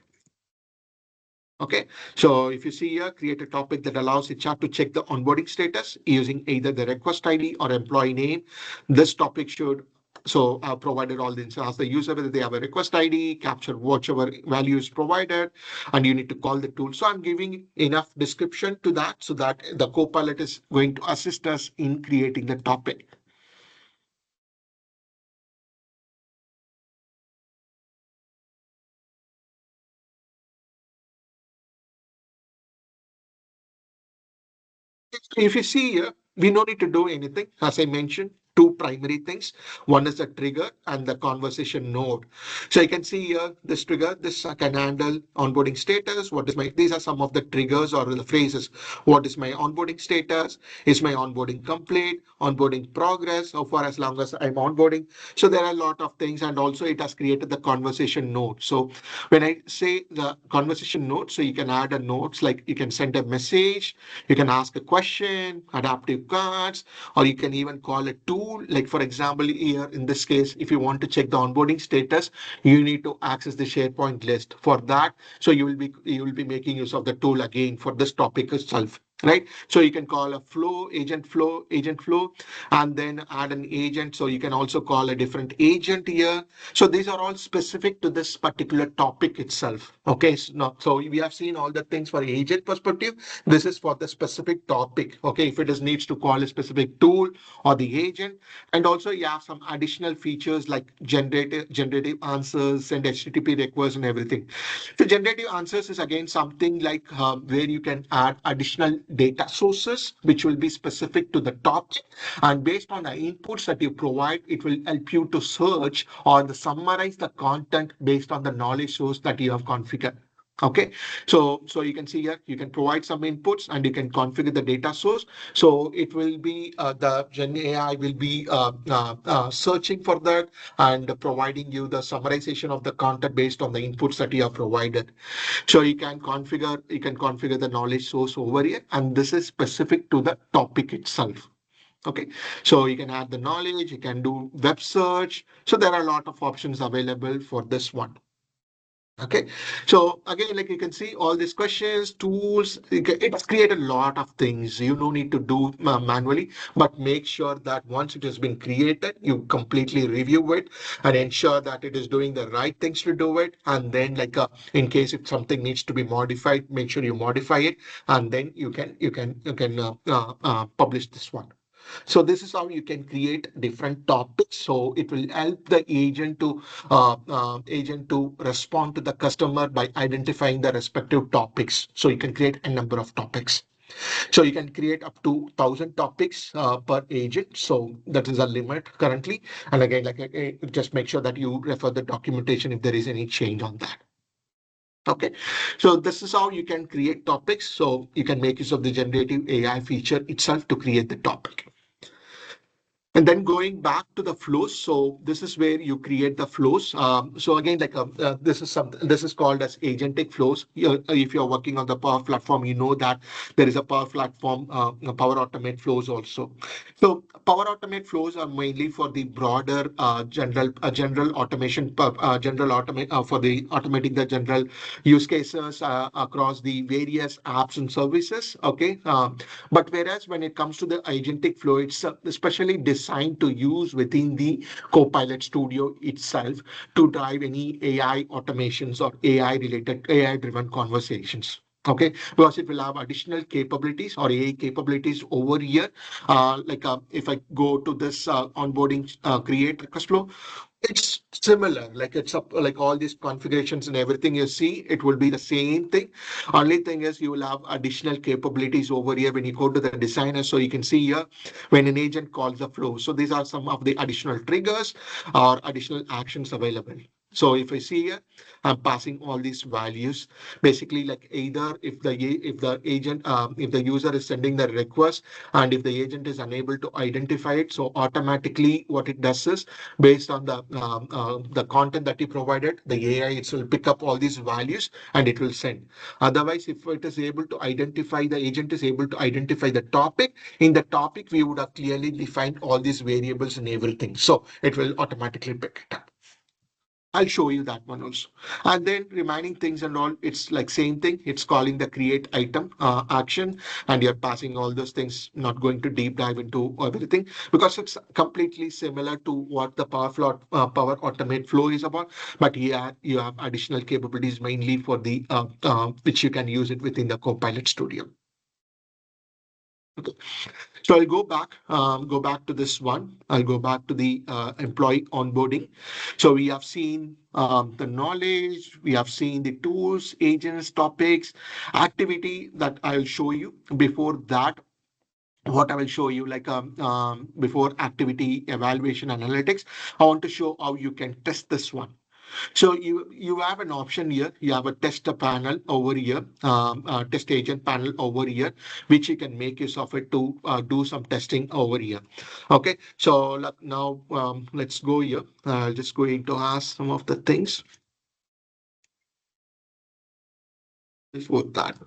Okay, so if you see here, create a topic that allows HR to check the onboarding status using either the request ID or employee name. This topic should, so I've provided all the info. Ask the user whether they have a request ID, capture whichever value is provided, and you need to call the tool. So I'm giving enough description to that so that the Copilot is going to assist us in creating the topic. If you see here, we no need to do anything. As I mentioned, two primary things. One is the trigger and the conversation node. So you can see here this trigger, this can handle onboarding status. What is my, these are some of the triggers or the phrases. What is my onboarding status? Is my onboarding complete? Onboarding progress? How far as long as I'm onboarding? So there are a lot of things. And also it has created the conversation node. So when I say the conversation node, so you can add a notes, like you can send a message, you can ask a question, adaptive cards, or you can even call a tool. Like for example, here in this case, if you want to check the onboarding status, you need to access the SharePoint list. For that, so you will be making use of the tool again for this topic itself. Right, so you can call a agent flow, and then add an agent. So you can also call a different agent here. So these are all specific to this particular topic itself. Okay, so we have seen all the things for agent perspective. This is for the specific topic. Okay, if it is needs to call a specific tool or the agent, and also you have some additional features like generative answers and HTTP requests and everything. So generative answers is again something like where you can add additional data sources which will be specific to the topic, and based on the inputs that you provide, it will help you to search or the summarize the content based on the knowledge source that you have configured. Okay, so you can see here, you can provide some inputs and you can configure the data source. So it will be the Gen AI will be searching for that and providing you the summarization of the content based on the inputs that you have provided. So you can configure the knowledge source over here, and this is specific to the topic itself. Okay, so you can add the knowledge, you can do web search. So there are a lot of options available for this one. Okay, so again, like you can see all these questions, tools, it's created a lot of things. You don't need to do manually, but make sure that once it has been created, you completely review it and ensure that it is doing the right things to do it. And then like in case if something needs to be modified, make sure you modify it, and then you can publish this one. So this is how you can create different topics. So it will help the agent to respond to the customer by identifying the respective topics. So you can create a number of topics. So you can create up to 1,000 topics per agent. So that is a limit currently. And again, like just make sure that you refer the documentation if there is any change on that. Okay, so this is how you can create topics. So you can make use of the generative AI feature itself to create the topic. And then going back to the flows, so this is where you create the flows. So again, this is something. This is called as agentic flows. If you're working on the Power Platform, you know that there is a Power Platform, Power Automate flows also. So Power Automate flows are mainly for the broader general automation, general automate for the automating the general use cases across the various apps and services. Okay, but whereas when it comes to the agentic flow, it's especially designed to use within the Copilot Studio itself to drive any AI automations or AI related, AI driven conversations. Okay, because it will have additional capabilities or AI capabilities over here. If I go to this onboarding create request flow, it's similar, like it's up like all these configurations and everything you see, it will be the same thing. Only thing is you will have additional capabilities over here when you go to the designer. So you can see here when an agent calls the flow. So these are some of the additional triggers or additional actions available. So if I see here, I'm passing all these values. Basically, like either if the agent if the user is sending the request and if the agent is unable to identify it, so automatically what it does is based on the content that you provided, the AI it will pick up all these values and it will send. Otherwise, if it is able to identify, the agent is able to identify the topic. In the topic, we would have clearly defined all these variables and everything. So it will automatically pick it up. I'll show you that one also. And then remaining things and all, it's like same thing. It's calling the create item action, and you're passing all those things, not going to deep dive into everything because it's completely similar to what the Power Automate flow is about. But yeah, you have additional capabilities mainly for the which you can use it within the Copilot Studio. Okay. So I'll go back to this one. I'll go back to the employee onboarding. So we have seen the knowledge, we have seen the tools, agents, topics, activity that I'll show you. Before that, what I will show you, before activity evaluation analytics, I want to show how you can test this one. So you have an option here. You have a tester panel over here, test agent panel over here, which you can make use of it to do some testing over here. Okay, so now let's go here. I'll just going to ask some of the things before that.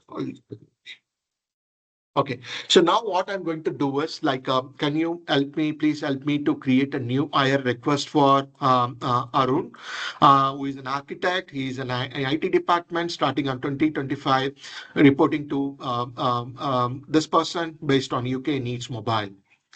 Okay, so now what I'm going to do is can you help me, please help me to create a new hire request for Arun, who is an architect. He's an IT department starting on 2025, reporting to this person based on UK needs mobile.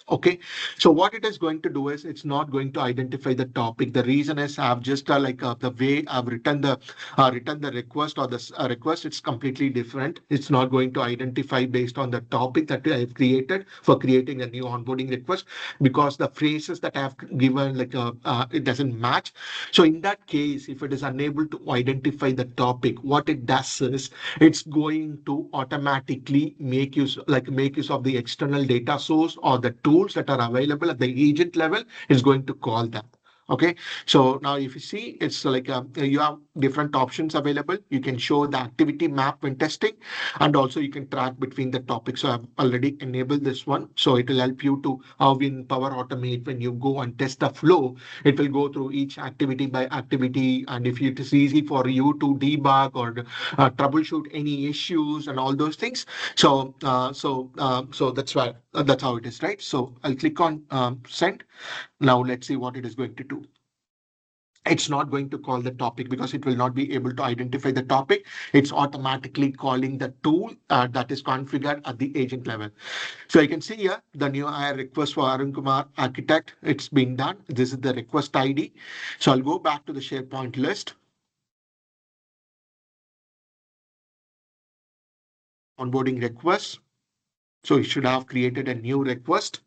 Okay, so what it is going to do is it's not going to identify the topic. The reason is I've just the way I've written the request or the request, it's completely different. It's not going to identify based on the topic that I've created for creating a new onboarding request because the phrases that I've given it doesn't match. So in that case, if it is unable to identify the topic, what it does is it's going to automatically make use of the external data source or the tools that are available at the agent level. Is going to call that. Okay, so now if you see, it's you have different options available. You can show the activity map when testing, and also you can track between the topics. So I've already enabled this one, so it will help you to how in Power Automate when you go and test the flow, it will go through each activity by activity, and if it is easy for you to debug or troubleshoot any issues and all those things. So that's why that's how it is, right? So I'll click on send. Now let's see what it is going to do. It's not going to call the topic because it will not be able to identify the topic. It's automatically calling the tool that is configured at the agent level. So you can see here the new hire request for Arun Kumar architect. It's been done. This is the request ID. So I'll go back to the SharePoint list. Onboarding request. So it should have created a new request.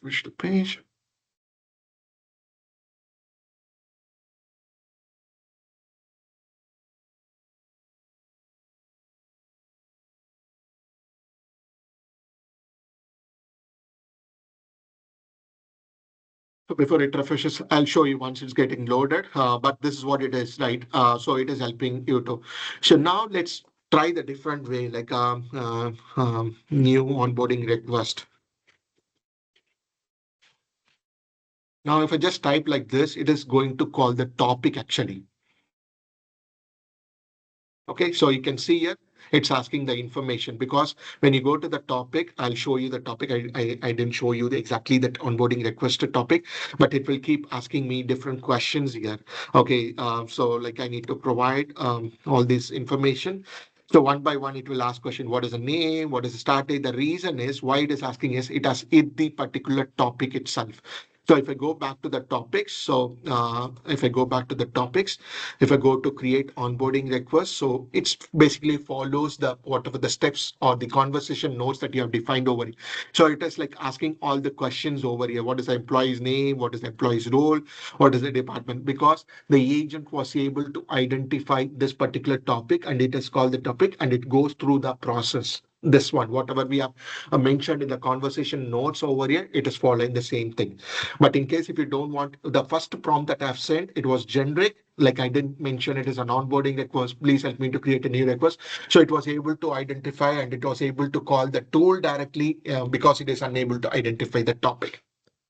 Switch the page. before it refreshes, I'll show you once it's getting loaded. But this is what it is, right? So it is helping you to. So now let's try the different way, like new onboarding request. Now, if I just type like this, it is going to call the topic actually. Okay, so you can see here it's asking the information because when you go to the topic, I'll show you the topic. I didn't show you exactly that onboarding requested topic, but it will keep asking me different questions here. Okay, so like I need to provide all this information. So one by one, it will ask question, what is the name, what is the start date? The reason is why it is asking is it has it the particular topic itself. So if I go back to the topics, so if I go back to the topics, if I go to create onboarding request, so it's basically follows the whatever the steps or the conversation notes that you have defined over here. So it is like asking all the questions over here. What is the employee's name? What is the employee's role? What is the department? Because the agent was able to identify this particular topic and it is called the topic and it goes through the process. This one, whatever we have mentioned in the conversation notes over here, it is following the same thing. But in case if you don't want the first prompt that I've sent, it was generic. Like I didn't mention it is an onboarding request. Please help me to create a new request. So it was able to identify and it was able to call the tool directly because it is unable to identify the topic.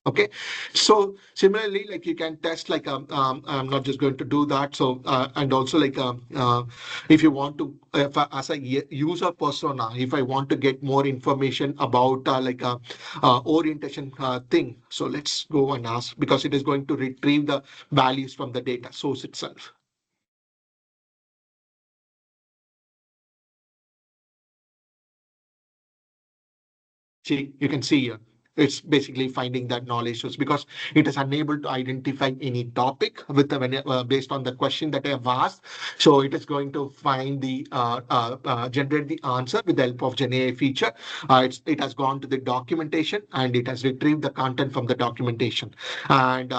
Okay, so similarly, like you can test like I'm not just going to do that. So and also like if you want to, if as a user persona, if I want to get more information about like a orientation thing, so let's go and ask because it is going to retrieve the values from the data source itself. See, you can see here. It's basically finding that knowledge source because it is unable to identify any topic with the based on the question that I have asked. So it is going to find the generate the answer with the help of GenAI feature. It has gone to the documentation and it has retrieved the content from the documentation. And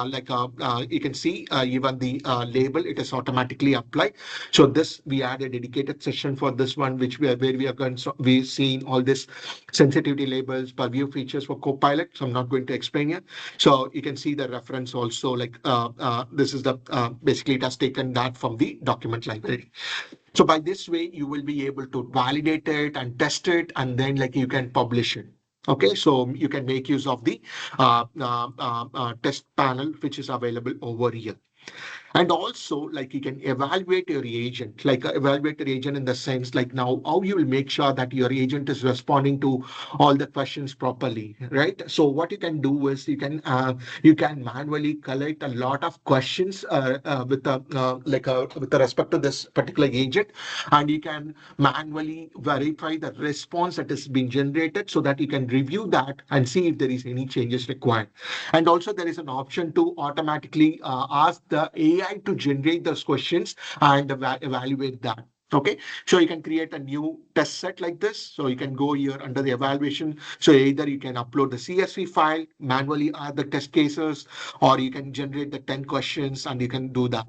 you can see even the label it is automatically applied. So this we add a dedicated session for this one, which we are where we are going. So we've seen all this sensitivity labels, purview features for Copilot. So I'm not going to explain here. So you can see the reference also like this is the basically it has taken that from the document library. So by this way, you will be able to validate it and test it, and then like you can publish it. Okay, so you can make use of the test panel, which is available over here. And also like you can evaluate your agent, like evaluate your agent in the sense like now how you will make sure that your agent is responding to all the questions properly, right? So what you can do is you can manually collect a lot of questions with the respect to this particular agent, and you can manually verify the response that has been generated so that you can review that and see if there is any changes required. And also there is an option to automatically ask the AI to generate those questions and evaluate that. Okay, so you can create a new test set like this. So you can go here under the evaluation. So either you can upload the CSV file, manually add the test cases, or you can generate the 10 questions and you can do that.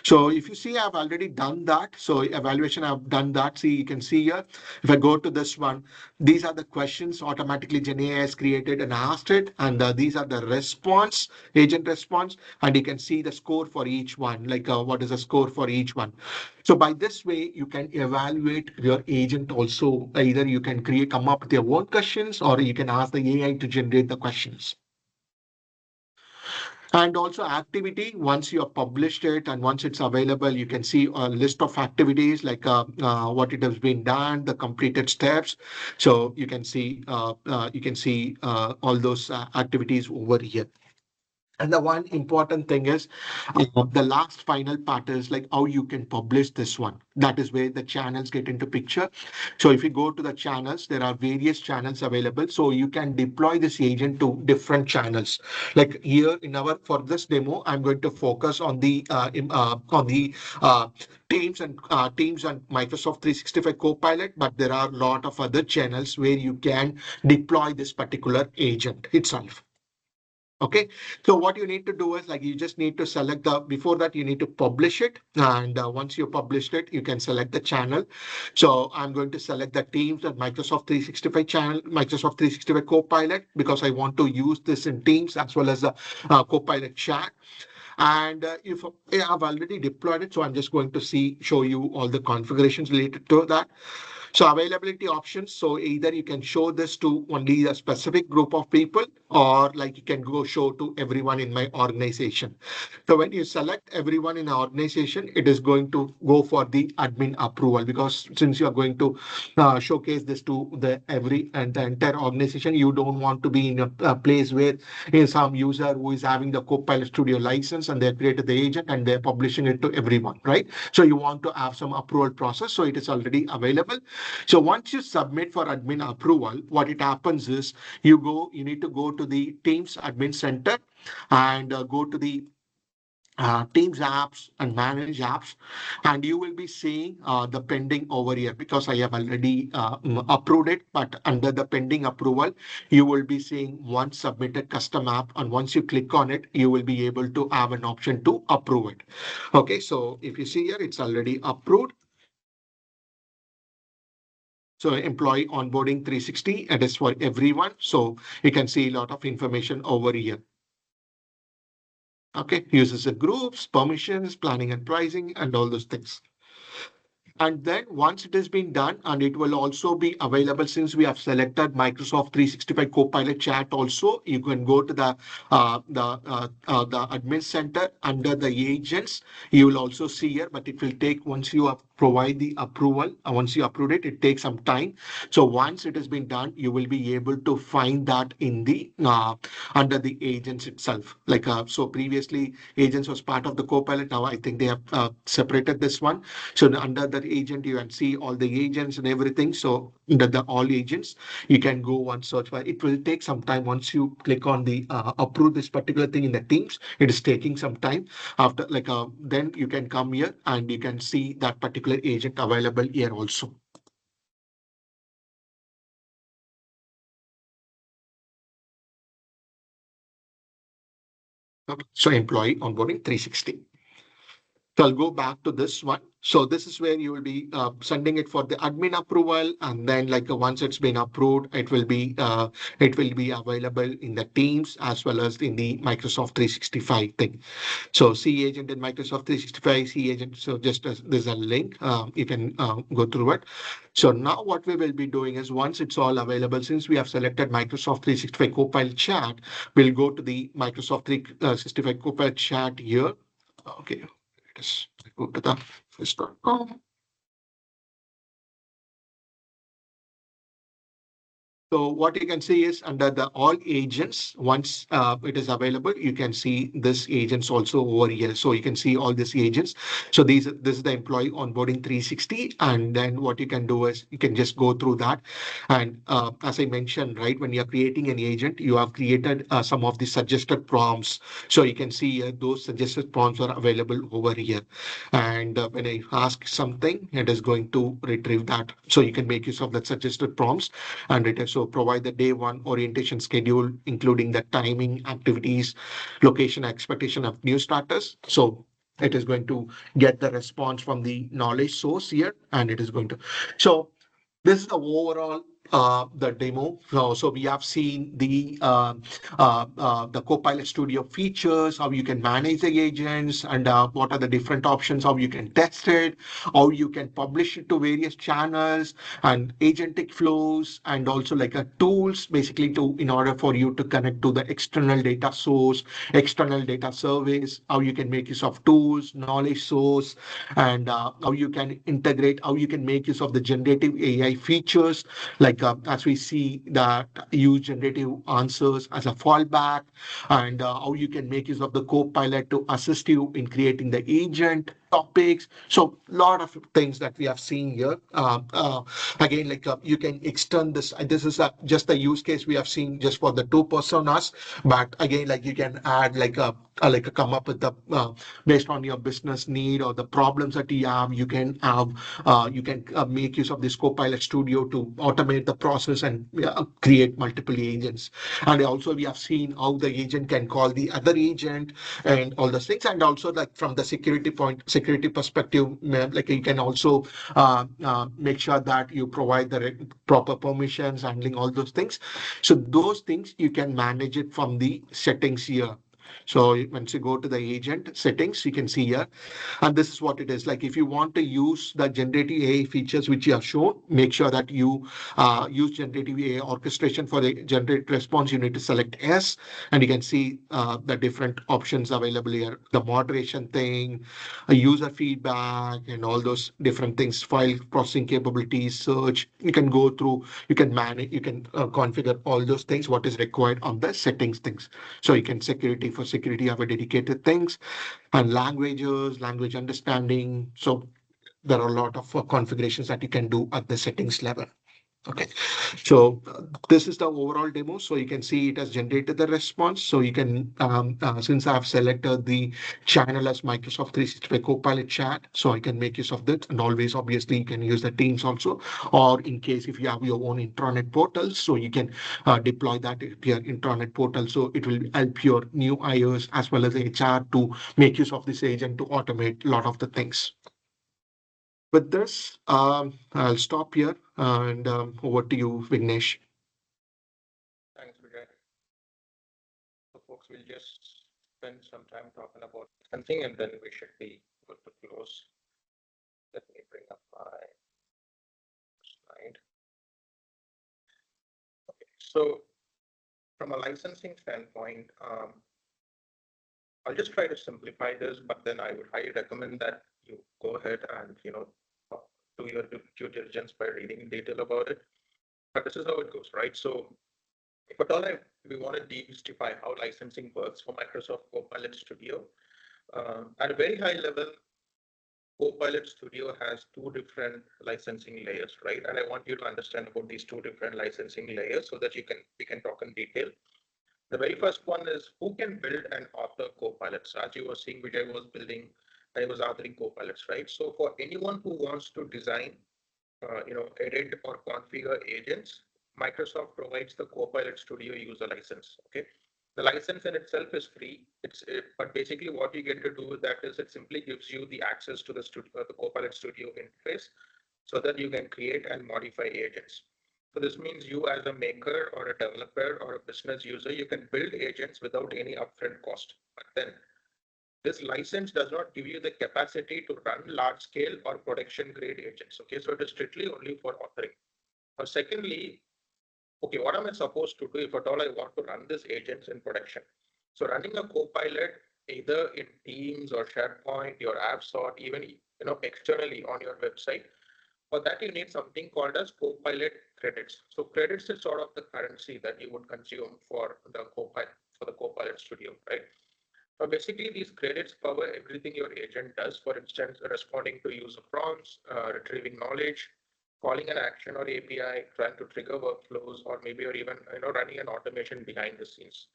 So if you see, I've already done that. So evaluation, I've done that. See, you can see here, if I go to this one, these are the questions automatically GenAI has created and asked it. And these are the response, agent response. And you can see the score for each one, like what is the score for each one. So by this way, you can evaluate your agent also. Either you can come up with your own questions or you can ask the AI to generate the questions. And also activity, once you have published it and once it's available, you can see a list of activities like what it has been done, the completed steps. So you can see all those activities over here. And the one important thing is the last final part is like how you can publish this one. That is where the channels get into picture. So if you go to the channels, there are various channels available. So you can deploy this agent to different channels. Like here in our for this demo, I'm going to focus on the uh, Teams and Microsoft 365 Copilot, but there are a lot of other channels where you can deploy this particular agent itself. Okay, so what you need to do is like you just need to select the before that you need to publish it, and once you published it, you can select the channel. So I'm going to select the Teams and Microsoft 365 channel, Microsoft 365 Copilot, because I want to use this in Teams as well as the Copilot chat. And if I've already deployed it, so I'm just going to show you all the configurations related to that. So availability options. So either you can show this to only a specific group of people, or like you can go show to everyone in my organization. So when you select everyone in an organization, it is going to go for the admin approval, because since you are going to showcase this to the every and the entire organization, you don't want to be in a place where is some user who is having the Copilot Studio license and they created the agent and they're publishing it to everyone, right? So you want to have some approval process. So it is already available. So once you submit for admin approval, what it happens is you need to go to the Teams admin center and go to the Teams apps and manage apps, and you will be seeing the pending over here because I have already approved it. But under the pending approval, you will be seeing one submitted custom app, and once you click on it, you will be able to have an option to approve it. Okay, so if you see here, it's already approved. So employee onboarding 360, it is for everyone. So you can see a lot of information over here. Okay, uses the groups, permissions, planning and pricing, and all those things. And then once it has been done, and it will also be available since we have selected Microsoft 365 Copilot Chat also, you can go to the admin center under the agents. You will also see here, but it will take once you provide the approval, once you approve it, it takes some time. So once it has been done, you will be able to find that in the under the agents itself. Like so previously agents was part of the Copilot. Now I think they have separated this one. So under that agent, you can see all the agents and everything. So under the all agents, you can go and search for it. It will take some time. Once you click on the approve this particular thing in the Teams, it is taking some time. After like then you can come here and you can see that particular agent available here also. Okay. So employee onboarding 360. So I'll go back to this one. So this is where you will be sending it for the admin approval, and then like once it's been approved, it will be available in the Teams as well as in the Microsoft 365 thing. So C agent in Microsoft 365, C agent. So just as there's a link, you can go through it. So now what we will be doing is once it's all available, since we have selected Microsoft 365 Copilot Chat, we'll go to the Microsoft 365 Copilot Chat here. Okay, it is. Go to the first.com. So what you can see is under the all agents, once it is available, you can see this agents also over here. So you can see all these agents. So this is the employee onboarding 360. And then what you can do is you can just go through that. And as I mentioned, right, when you're creating an agent, you have created some of the suggested prompts. So you can see those suggested prompts are available over here. And when I ask something, it is going to retrieve that. So you can make use of that suggested prompts, and it also provide the day one orientation schedule, including the timing, activities, location, expectation of new starters. So it is going to get the response from the knowledge source here, and it is going to. So this is the overall the demo. So we have seen the Copilot Studio features, how you can manage the agents, and what are the different options, how you can test it, how you can publish it to various channels, and agentic flows, and also like a tools basically to in order for you to connect to the external data source, external data service, how you can make use of tools, knowledge source, and how you can integrate, how you can make use of the generative AI features, like as we see that use generative answers as a fallback, and how you can make use of the Copilot to assist you in creating the agent, topics. So lot of things that we have seen here. Again, like you can extend this. This is just the use case we have seen just for the two personas. But again, like you can add like a come up with the based on your business need or the problems that you have. You can make use of this Copilot Studio to automate the process and create multiple agents. And also we have seen how the agent can call the other agent and all those things. And also like from the security perspective, like you can also make sure that you provide the proper permissions, handling all those things. So those things you can manage it from the settings here. So once you go to the agent settings, you can see here, and this is what it is. Like if you want to use the generative AI features which you have shown, make sure that you use generative AI orchestration for the generate response. You need to select S, and you can see the different options available here. The moderation thing, user feedback, and all those different things. File processing capabilities, search. You can go through. You can manage. You can configure all those things. What is required on the settings things. So you can security have a dedicated things and languages, language understanding. So there are a lot of configurations that you can do at the settings level. Okay, so this is the overall demo. So you can see it has generated the response. So you can, since I've selected the channel as Microsoft 365 Copilot chat, so I can make use of that. And always, obviously, you can use the Teams also, or in case if you have your own intranet portal, so you can deploy that to your intranet portal. So it will help your new hires as well as the HR to make use of this agent to automate a lot of the things. With this, I'll stop here and over to you, Vignesh. Thanks, Vijay. So, folks, we'll just spend some time talking about something and then we should be good to close. Let me bring up my slide. Okay, so from a licensing standpoint, I'll just try to simplify this, but then I would highly recommend that you go ahead and do your due diligence by reading in detail about it. But this is how it goes, right? So if at all we want to demystify how licensing works for Microsoft Copilot Studio, at a very high level, Copilot Studio has two different licensing layers, right? And I want you to understand about these two different licensing layers so that we can talk in detail. The very first one is who can build and author copilots. As you were seeing, Vijay was building, I was authoring copilots, right? So for anyone who wants to design, edit or configure agents, Microsoft provides the Copilot Studio user license. Okay, the license in itself is free. But basically what you get to do with that is it simply gives you the access to the Copilot Studio interface, so that you can create and modify agents. So this means you as a maker or a developer or a business user, you can build agents without any upfront cost. But then this license does not give you the capacity to run large scale or production grade agents. Okay, so it is strictly only for authoring. Secondly, okay, what am I supposed to do if at all I want to run these agents in production? So running a Copilot either in Teams or SharePoint, your apps, or even externally on your website, for that, you need something called as Copilot credits. So credits is sort of the currency that you would consume for the Copilot Studio, right? So basically, these credits cover everything your agent does. For instance, responding to user prompts, retrieving knowledge, calling an action or API, trying to trigger workflows, or maybe or even running an automation behind the scenes.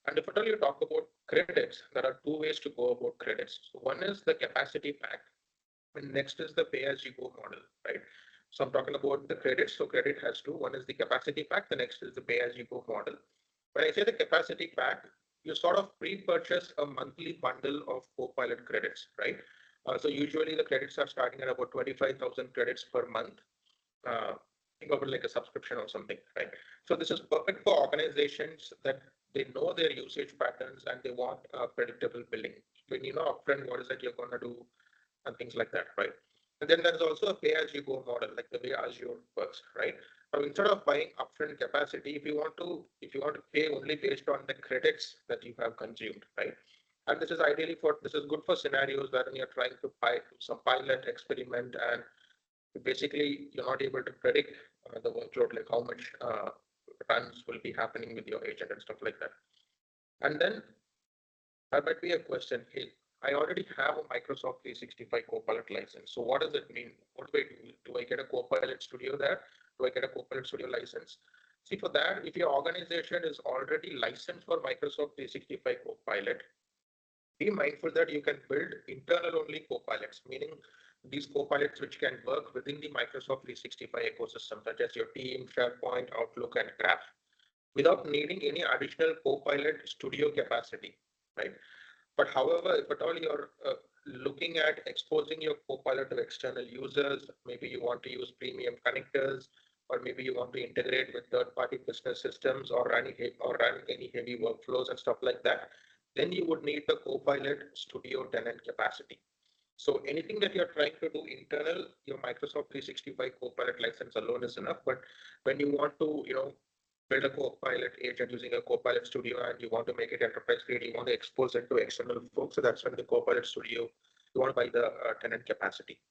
And if at all you talk about credits, there are two ways to go about credits. So one is the capacity pack, and next is the pay-as-you-go model, right? So I'm talking about the credits. So credit has two. One is the capacity pack. The next is the pay-as-you-go model. When I say the capacity pack, you sort of pre-purchase a monthly bundle of Copilot credits, right? So usually the credits are starting at about 25,000 credits per month. Think of it like a subscription or something, right? So this is perfect for organizations that they know their usage patterns and they want predictable billing. When you know upfront what is that you're going to do and things like that, right? And then there's also a pay-as-you-go model, like the way Azure works, right? Now, instead of buying upfront capacity, if you want to pay only based on the credits that you have consumed, right? And this is good for scenarios where you're trying to do some pilot experiment, and basically you're not able to predict the workload, like how much runs will be happening with your agent and stuff like that. And then there might be a question, hey, I already have a Microsoft 365 Copilot license. So what does it mean? What do I do? Do I get a Copilot Studio there? Do I get a Copilot Studio license? See, for that, if your organization is already licensed for Microsoft 365 Copilot, be mindful that you can build internal only copilots, meaning these copilots which can work within the Microsoft 365 ecosystem, such as your team, SharePoint, Outlook, and Graph, without needing any additional copilot studio capacity, right? But however, if at all you're looking at exposing your Copilot to external users, maybe you want to use premium connectors, or maybe you want to integrate with third-party business systems or run any heavy workflows and stuff like that, then you would need the Copilot Studio tenant capacity. So anything that you're trying to do internal, your Microsoft 365 Copilot license alone is enough. But when you want to, build a Copilot agent using a Copilot Studio and you want to make it enterprise grade, you want to expose it to external folks. So that's when the Copilot Studio, you want to buy the tenant capacity.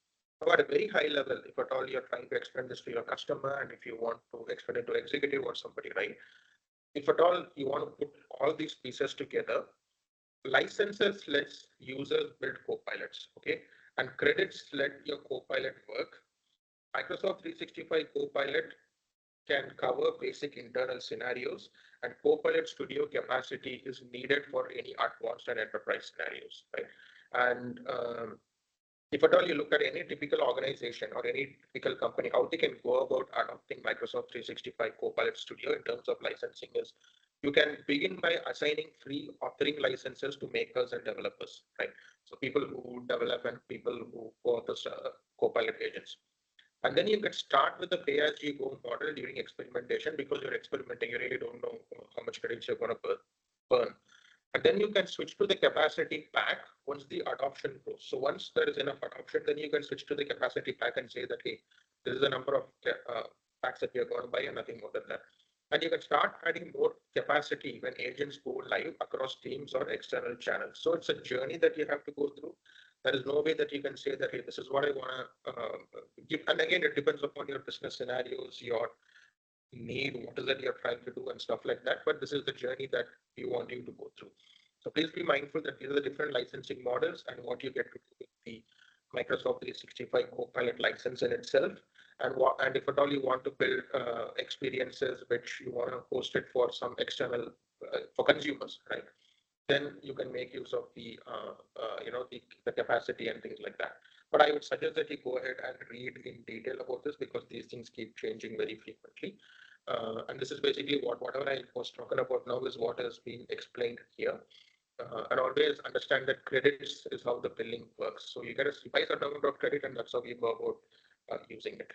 Now, at a very high level, if at all you're trying to extend this to your customer and if you want to extend it to executive or somebody, right? If at all you want to put all these pieces together, licenses lets users build copilots, okay? And credits let your copilot work. Microsoft 365 Copilot can cover basic internal scenarios, and Copilot Studio capacity is needed for any advanced and enterprise scenarios, right? And if at all you look at any typical organization or any typical company, how they can go about adopting Microsoft 365 Copilot Studio in terms of licensing is you can begin by assigning free authoring licenses to makers and developers, right? So people who develop and people who co-author Copilot agents. And then you can start with the pay as you go model during experimentation because you're experimenting, you really don't know how much credits you're going to burn. And then you can switch to the capacity pack once the adoption grows. So once there is enough adoption, then you can switch to the capacity pack and say that, hey, this is the number of packs that you're going to buy and nothing more than that. And you can start adding more capacity when agents go live across teams or external channels. So it's a journey that you have to go through. There is no way that you can say that, hey, this is what I want to give. And again, it depends upon your business scenarios, your need, what is it you're trying to do and stuff like that. But this is the journey that we want you to go through. So please be mindful that these are the different licensing models and what you get to do with the Microsoft 365 Copilot license in itself. And if at all you want to build experiences which you want to host it for some external, for consumers, right? Then you can make use of the capacity and things like that. But I would suggest that you go ahead and read in detail about this because these things keep changing very frequently. And this is basically whatever I was talking about now is what has been explained here. And always understand that credits is how the billing works. So you get a buy a certain amount of credit, and that's how you go about using it.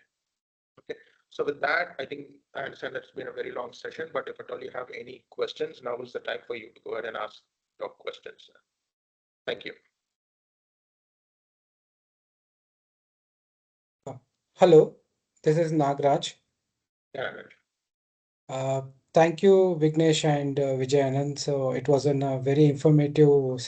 Okay. So with that, I think I understand that's been a very long session, but if at all you have any questions, now is the time for you to go ahead and ask your questions. Thank you. Uh, Hello, this is Nagraj. Yeah, Anand. Uh, Thank you, Vignesh and Vijayanand. So it was a very informative